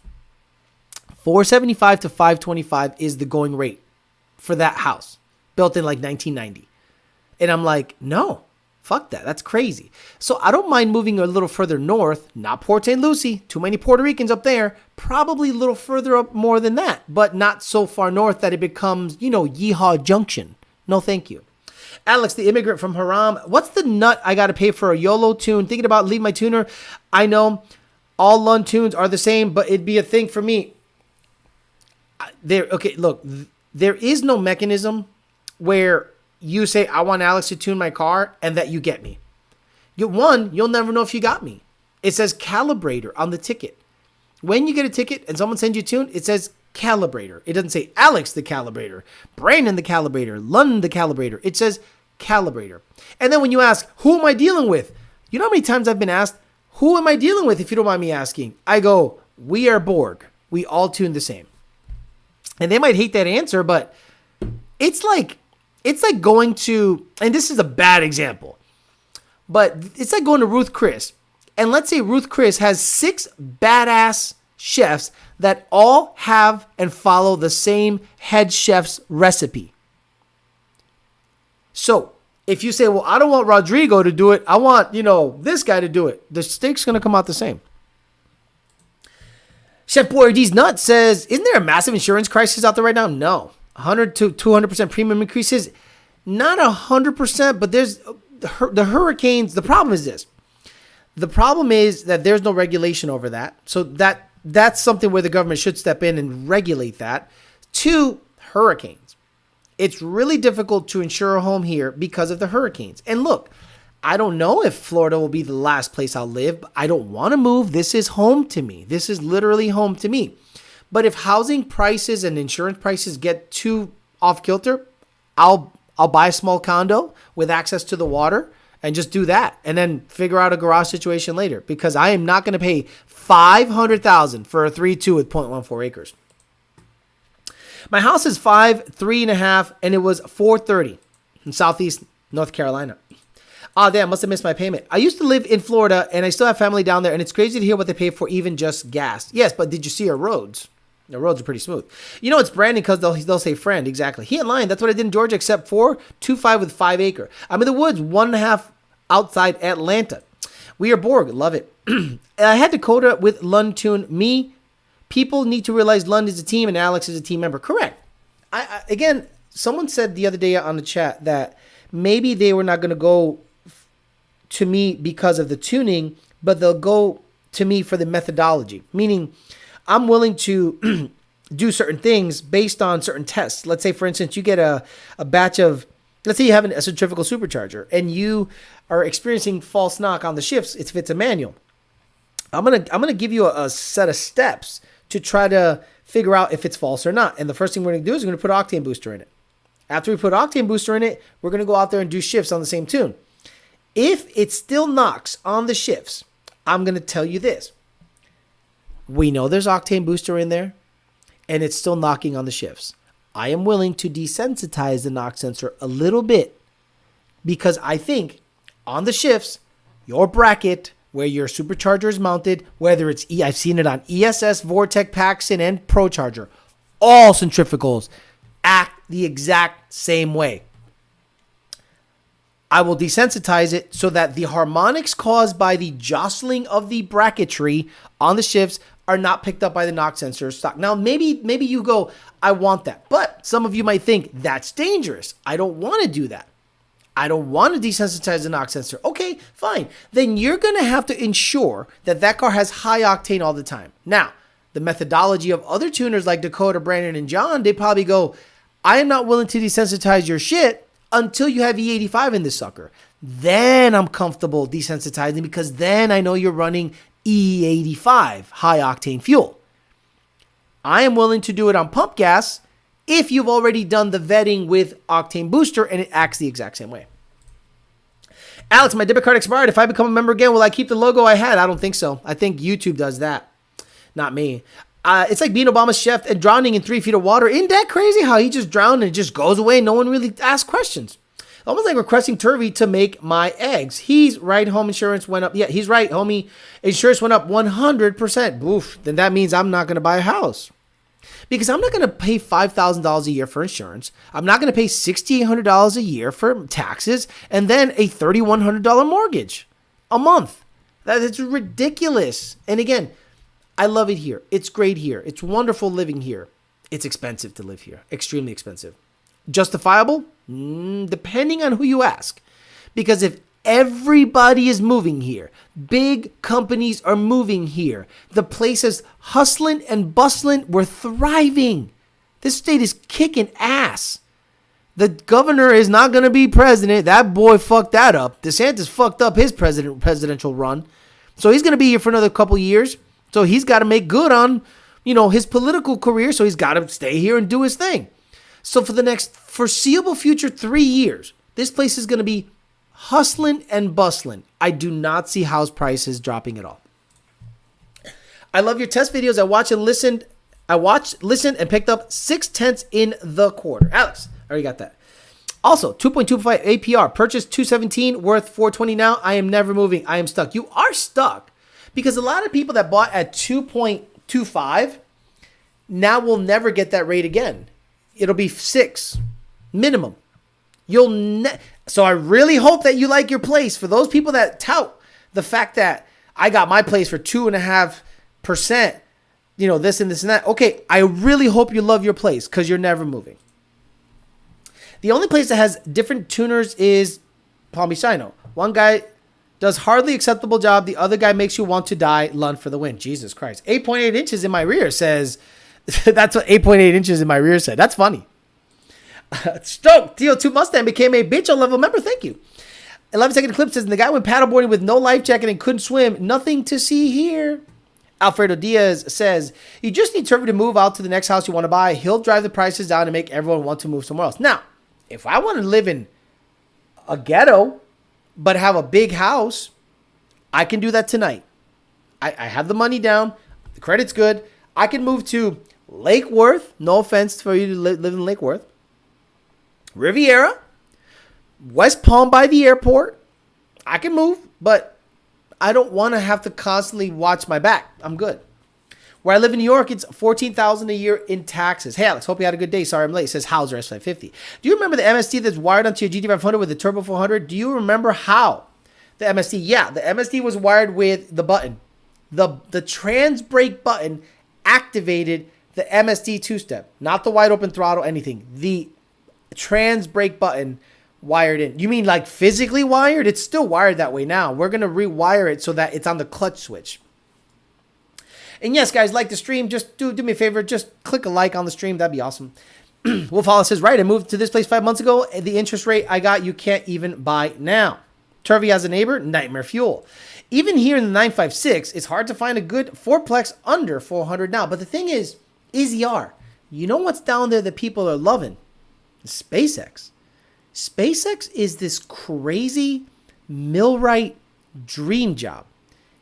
$475 to $525 is the going rate for that house built in like 1990. And I'm like, no, fuck that. That's crazy. So I don't mind moving a little further north, not Port St. Lucie, too many Puerto Ricans up there, probably a little further up more than that, but not so far north that it becomes, Yeehaw Junction. No, thank you. Alex, the immigrant from Haram. What's the nut I got to pay for a YOLO tune? Thinking about leaving my tuner. I know all Lund tunes are the same, but it'd be a thing for me. There is no mechanism where you say, I want Alex to tune my car and that you get me. You'll never know if you got me. It says calibrator on the ticket. When you get a ticket and someone sends you a tune, it says calibrator. It doesn't say Alex the calibrator, Brandon the calibrator, Lund the calibrator. It says calibrator. And then when you ask, who am I dealing with? You know how many times I've been asked, who am I dealing with, if you don't mind me asking? I go, we are Borg. We all tune the same. And they might hate that answer, but it's like going to, and this is a bad example, but it's like going to Ruth Chris. And let's say Ruth Chris has 6 badass chefs that all have and follow the same head chef's recipe. So if you say, well, I don't want Rodrigo to do it, I want, this guy to do it, the steak's going to come out the same. Chef Boyardee's Nut says, isn't there a massive insurance crisis out there right now? No. 100 to 200% premium increases. Not 100%, but there's the hurricanes. The problem is this. The problem is that there's no regulation over that. So that's something where the government should step in and regulate that. 2, hurricanes. It's really difficult to insure a home here because of the hurricanes. And look, I don't know if Florida will be the last place I'll live, but I don't want to move. This is home to me. This is literally home to me. But if housing prices and insurance prices get too off kilter, I'll buy a small condo with access to the water and just do that, and then figure out a garage situation later, because I am not going to pay $500,000 for a 3.2 with 0.14 acres. My house is 3.5, and it was $430 in Southeast North Carolina. Oh, damn, must have missed my payment. I used to live in Florida, and I still have family down there, and it's crazy to hear what they pay for even just gas. Yes, but did you see our roads? The roads are pretty smooth. It's Brandon because they'll say friend. Exactly. He ain't lying. That's what I did in Georgia, except 4.25 with 5 acre. I'm in the woods, 1.5 outside Atlanta. We are Borg. Love it. I had Dakota with Lund tune. People need to realize Lund is a team and Alex is a team member. Correct. Again, someone said the other day on the chat that maybe they were not going to go to me because of the tuning, but they'll go to me for the methodology. Meaning, I'm willing to do certain things based on certain tests. Let's say, for instance, you get a batch of, let's say you have a centrifugal supercharger and you are experiencing false knock on the shifts if it's a manual. I'm gonna give you a set of steps to try to figure out if it's false or not. And the first thing we're gonna do is we're gonna put octane booster in it. After we put octane booster in it, we're gonna go out there and do shifts on the same tune. If it still knocks on the shifts, I'm gonna tell you this. We know there's octane booster in there, and it's still knocking on the shifts. I am willing to desensitize the knock sensor a little bit because I think on the shifts, your bracket where your supercharger is mounted, whether it's I've seen it on ESS, Vortec, Paxton, and ProCharger, all centrifugals act the exact same way. I will desensitize it so that the harmonics caused by the jostling of the bracketry on the shifts are not picked up by the knock sensor stock. Now, maybe you go, I want that. But some of you might think that's dangerous. I don't want to do that. I don't want to desensitize the knock sensor. Okay, fine. Then you're going to have to ensure that that car has high octane all the time. Now, the methodology of other tuners like Dakota, Brandon, and John, they probably go, I am not willing to desensitize your shit until you have E85 in this sucker. Then I'm comfortable desensitizing because then I know you're running E85, high octane fuel. I am willing to do it on pump gas if you've already done the vetting with octane booster and it acts the exact same way. Alex, my debit card expired. If I become a member again, will I keep the logo I had? I don't think so. I think YouTube does that. Not me. It's like being Obama's chef and drowning in 3 feet of water. Isn't that crazy how he just drowned and it just goes away? No one really asks questions. Almost like requesting Turvey to make my eggs. He's right. Home insurance went up. Yeah, he's right, homie. Insurance went up 100%. Oof. Then that means I'm not going to buy a house. Because I'm not going to pay $5,000 a year for insurance. I'm not going to pay $6,800 a year for taxes and then a $3,100 mortgage a month. That's ridiculous. And again, I love it here. It's great here. It's wonderful living here. It's expensive to live here. Extremely expensive. Justifiable? Depending on who you ask. Because if everybody is moving here, big companies are moving here, the place is hustling and bustling, we're thriving. This state is kicking ass. The governor is not going to be president. That boy fucked that up. DeSantis fucked up his presidential run. So he's going to be here for another couple years. So he's got to make good on, his political career. So he's got to stay here and do his thing. So for the next foreseeable future 3 years, this place is going to be hustling and bustling. I do not see house prices dropping at all. I love your test videos. I watched, listened, and picked up 0.6 in the quarter. Alex, I already got that. Also, 2.25 APR, purchased 217, worth 420 now. I am never moving. I am stuck. You are stuck because a lot of people that bought at 2.25 now will never get that rate again. It'll be 6 minimum. So I really hope that you like your place. For those people that tout the fact that I got my place for 2.5%, this and this and that. Okay, I really hope you love your place because you're never moving. The only place that has different tuners is Palm Beach Sino. One guy does hardly acceptable job. The other guy makes you want to die. Lund for the win. Jesus Christ. 8.8 inches in my rear says... That's what 8.8 inches in my rear said. That's funny. Stoke TO2 Mustang became a bitch level member. Thank you. 11-second clip says, the guy went paddleboarding with no life jacket and couldn't swim. Nothing to see here. Alfredo Diaz says, you just need Turvey to move out to the next house you want to buy. He'll drive the prices down and make everyone want to move somewhere else. Now, if I want to live in a ghetto but have a big house, I can do that tonight. I have the money down. The credit's good. I can move to Lake Worth. No offense for you to live in Lake Worth. Riviera. West Palm by the airport. I can move, but I don't want to have to constantly watch my back. I'm good. Where I live in New York, it's $14,000 a year in taxes. Hey, Alex, hope you had a good day. Sorry I'm late. It says Hauser S550. Do you remember the MSD that's wired onto your GT500 with the Turbo 400? Do you remember how? The MSD? Yeah, the MSD was wired with the button. The trans brake button activated the MSD two-step, not the wide open throttle, anything. The trans brake button wired in. You mean like physically wired? It's still wired that way now. We're going to rewire it so that it's on the clutch switch. And yes, guys, like the stream. Just do me a favor. Just click a like on the stream. That'd be awesome. Wolf Hollis says, right, I moved to this place 5 months ago. The interest rate I got, you can't even buy now. Turvey has a neighbor, nightmare fuel. Even here in the 956, it's hard to find a good fourplex under 400 now. But the thing is, EZR, you know what's down there that people are loving? SpaceX. SpaceX is this crazy millwright dream job.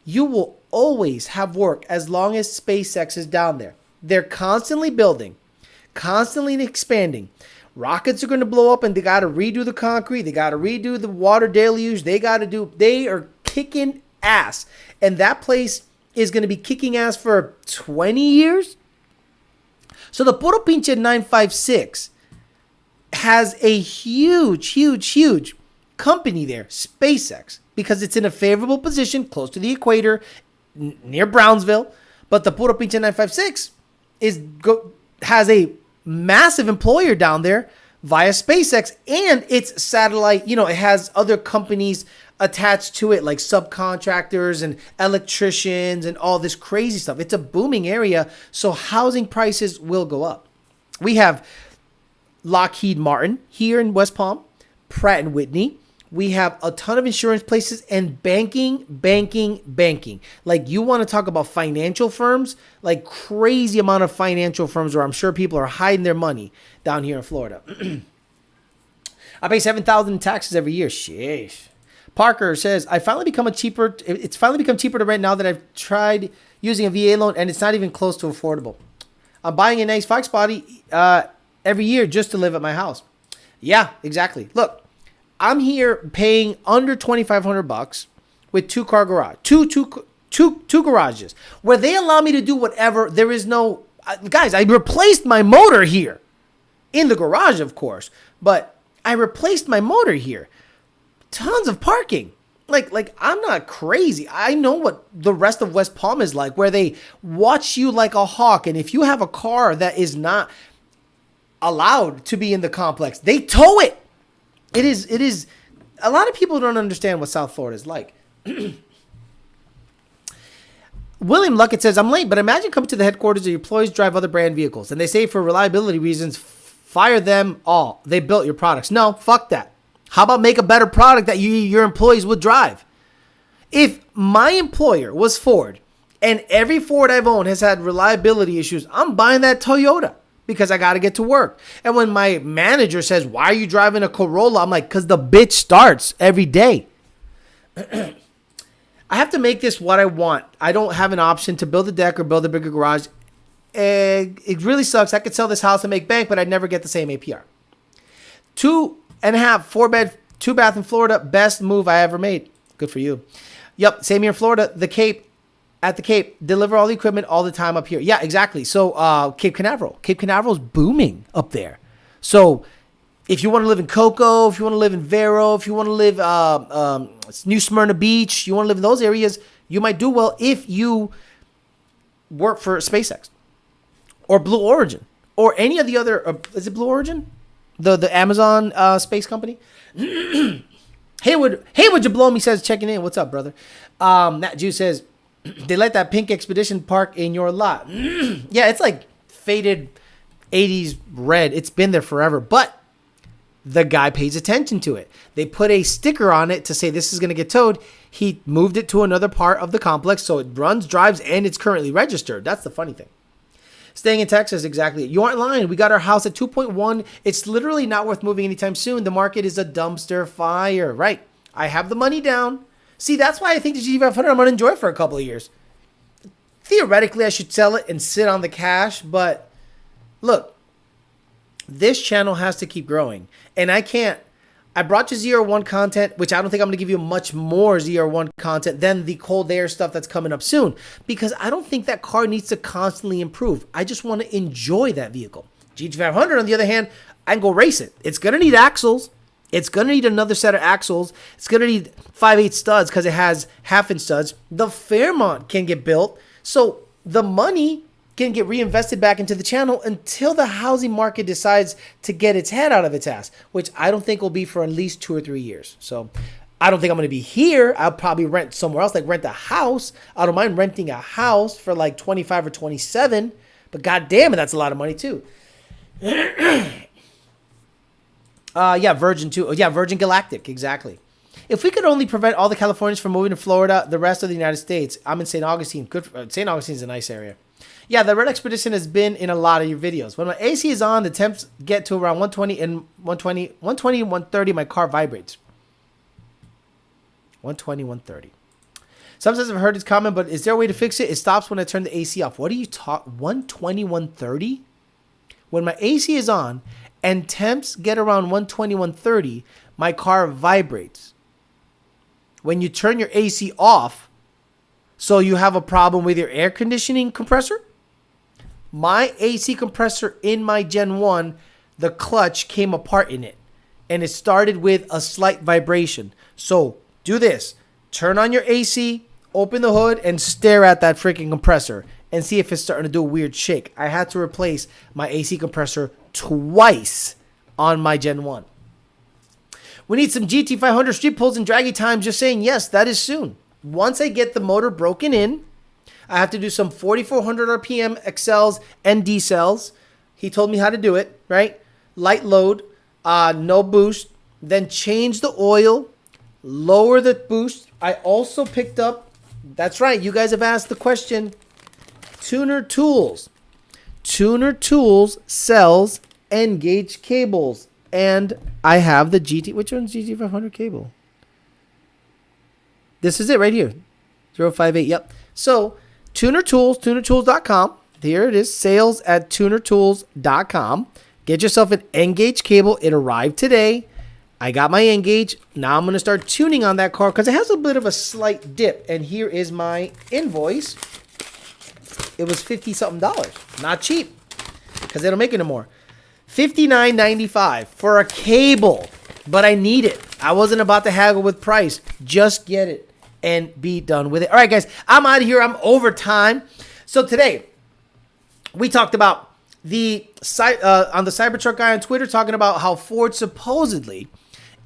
You will always have work as long as SpaceX is down there. They're constantly building, constantly expanding. Rockets are going to blow up and they got to redo the concrete. They got to redo the water deluge. They are kicking ass. And that place is going to be kicking ass for 20 years. So the Puro Pinche 956 has a huge company there, SpaceX, because it's in a favorable position close to the equator, near Brownsville. But the Puro Pinche 956 has a massive employer down there via SpaceX, and its satellite, it has other companies attached to it, like subcontractors and electricians and all this crazy stuff. It's a booming area, so housing prices will go up. We have Lockheed Martin here in West Palm, Pratt & Whitney. We have a ton of insurance places and banking. Like, you want to talk about financial firms, like crazy amount of financial firms where I'm sure people are hiding their money down here in Florida. I pay $7,000 in taxes every year. Sheesh. Parker says, it's finally become cheaper to rent now that I've tried using a VA loan and it's not even close to affordable. I'm buying a nice Fox body every year just to live at my house. Yeah, exactly. Look, I'm here paying under $2,500 with 2-car garage, two garages where they allow me to do whatever. There is no, guys, I replaced my motor here in the garage, of course, but I replaced my motor here. Tons of parking. Like I'm not crazy. I know what the rest of West Palm is like, where they watch you like a hawk. And if you have a car that is not allowed to be in the complex, they tow it. It is. A lot of people don't understand what South Florida is like. William Luckett says, I'm late, but imagine coming to the headquarters of your employees drive other brand vehicles, and they say for reliability reasons, fire them all. They built your products. No, fuck that. How about make a better product that your employees would drive? If my employer was Ford, and every Ford I've owned has had reliability issues, I'm buying that Toyota because I got to get to work. And when my manager says, why are you driving a Corolla? I'm like, because the bitch starts every day. I have to make this what I want. I don't have an option to build a deck or build a bigger garage. It really sucks. I could sell this house and make bank, but I'd never get the same APR. 2.5, 4-bed, 2-bath in Florida. Best move I ever made. Good for you. Yep, same here in Florida. At the Cape, deliver all the equipment all the time up here. Yeah, exactly. So Cape Canaveral. Cape Canaveral is booming up there. So if you want to live in Cocoa, if you want to live in Vero, if you want to live New Smyrna Beach, you want to live in those areas, you might do well if you work for SpaceX or Blue Origin or any of the other. Is it Blue Origin? The Amazon space company. Haywood Jablomi says, checking in. What's up, brother? Nat Jew says, they let that pink expedition park in your lot. Yeah, it's like faded 80s red. It's been there forever, but the guy pays attention to it. They put a sticker on it to say this is going to get towed. He moved it to another part of the complex, so it runs, drives, and it's currently registered. That's the funny thing. Staying in Texas, exactly. You aren't lying. We got our house at 2.1. It's literally not worth moving anytime soon. The market is a dumpster fire. Right. I have the money down. See, that's why I think the GT500 I'm going to enjoy for a couple of years. Theoretically, I should sell it and sit on the cash. But look, this channel has to keep growing. And I can't. I brought you ZR1 content, which I don't think I'm going to give you much more ZR1 content than the cold air stuff that's coming up soon, because I don't think that car needs to constantly improve. I just want to enjoy that vehicle. GT500, on the other hand, I can go race it. It's going to need axles. It's going to need another set of axles. It's going to need 5/8 studs because it has half-inch studs. The Fairmont can get built, so the money can get reinvested back into the channel until the housing market decides to get its head out of its ass, which I don't think will be for at least 2 or 3 years. So I don't think I'm going to be here. I'll probably rent somewhere else, like rent a house. I don't mind renting a house for like 25 or 27, but god damn it, that's a lot of money too. Yeah, Virgin too. Oh, yeah, Virgin Galactic, exactly. If we could only prevent all the Californians from moving to Florida, the rest of the United States. I'm in St. Augustine. Good. St. Augustine's a nice area. Yeah, the Red Expedition has been in a lot of your videos. When my AC is on, the temps get to around 120 and 130, my car vibrates. 120, 130. Sometimes I've heard it's common, but is there a way to fix it? It stops when I turn the AC off. What are you talking? 120, 130? When my AC is on and temps get around 120, 130, my car vibrates. When you turn your AC off, so you have a problem with your air conditioning compressor? My AC compressor in my Gen 1, the clutch came apart in it. And it started with a slight vibration. So do this. Turn on your AC, open the hood, and stare at that freaking compressor. And see if it's starting to do a weird shake. I had to replace my AC compressor twice on my Gen 1. We need some GT500 street pulls and draggy time. Just saying, yes, that is soon. Once I get the motor broken in, I have to do some 4,400 RPM accels and decels. He told me how to do it, right? Light load, no boost. Then change the oil, lower the boost. I also picked up, that's right, you guys have asked the question, Tuner Tools. Tuner Tools sells N-gauge cables. And I have the GT, which one's GT500 cable? This is it right here. 058, yep. So, Tuner Tools, tunertools.com. Here it is, sales at tunertools.com. Get yourself an N-gauge cable. It arrived today. I got my N-gauge. Now I'm going to start tuning on that car because it has a bit of a slight dip. And here is my invoice. It was $50-something. Not cheap because they don't make it anymore. $59.95 for a cable, but I need it. I wasn't about to haggle with price. Just get it and be done with it. All right, guys, I'm out of here. I'm over time. So today, we talked about the on the Cybertruck guy on Twitter talking about how Ford supposedly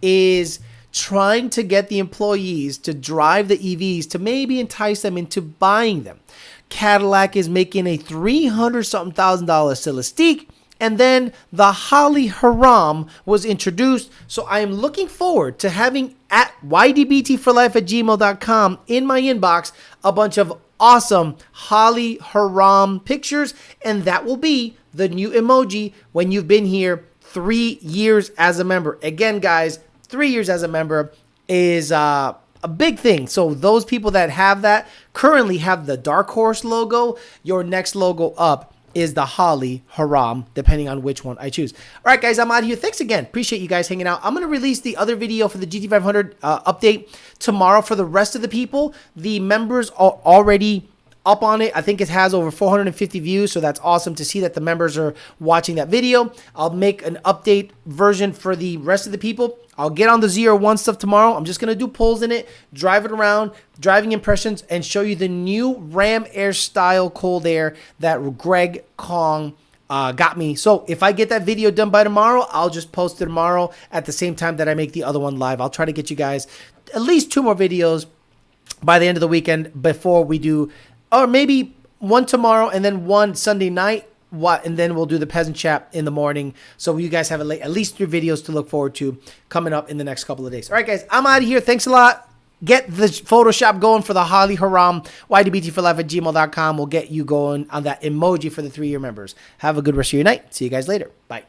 is trying to get the employees to drive the EVs to maybe entice them into buying them. Cadillac is making a $300-something thousand Celestiq. And then the Holly Haram was introduced. So I am looking forward to having at ydbtforlife@gmail.com in my inbox a bunch of awesome Holly Haram pictures. And that will be the new emoji when you've been here 3 years as a member. Again, guys, 3 years as a member is a big thing. So those people that have that currently have the Dark Horse logo. Your next logo up is the Holly Haram, depending on which one I choose. All right, guys, I'm out of here. Thanks again. Appreciate you guys hanging out. I'm going to release the other video for the GT500 update tomorrow for the rest of the people. The members are already up on it. I think it has over 450 views, so that's awesome to see that the members are watching that video. I'll make an update version for the rest of the people. I'll get on the ZR1 stuff tomorrow. I'm just going to do polls in it, drive it around, driving impressions, and show you the new Ram Air style cold air that Greg Kong got me. So if I get that video done by tomorrow, I'll just post it tomorrow at the same time that I make the other one live. I'll try to get you guys at least 2 more videos by the end of the weekend before we do, or maybe one tomorrow and then one Sunday night. And then we'll do the peasant chat in the morning. So you guys have at least 3 videos to look forward to coming up in the next couple of days. All right, guys, I'm out of here. Thanks a lot. Get the Photoshop going for the Holly Haram. YDBTforlife@gmail.com will get you going on that emoji for the 3-year members. Have a good rest of your night. See you guys later. Bye.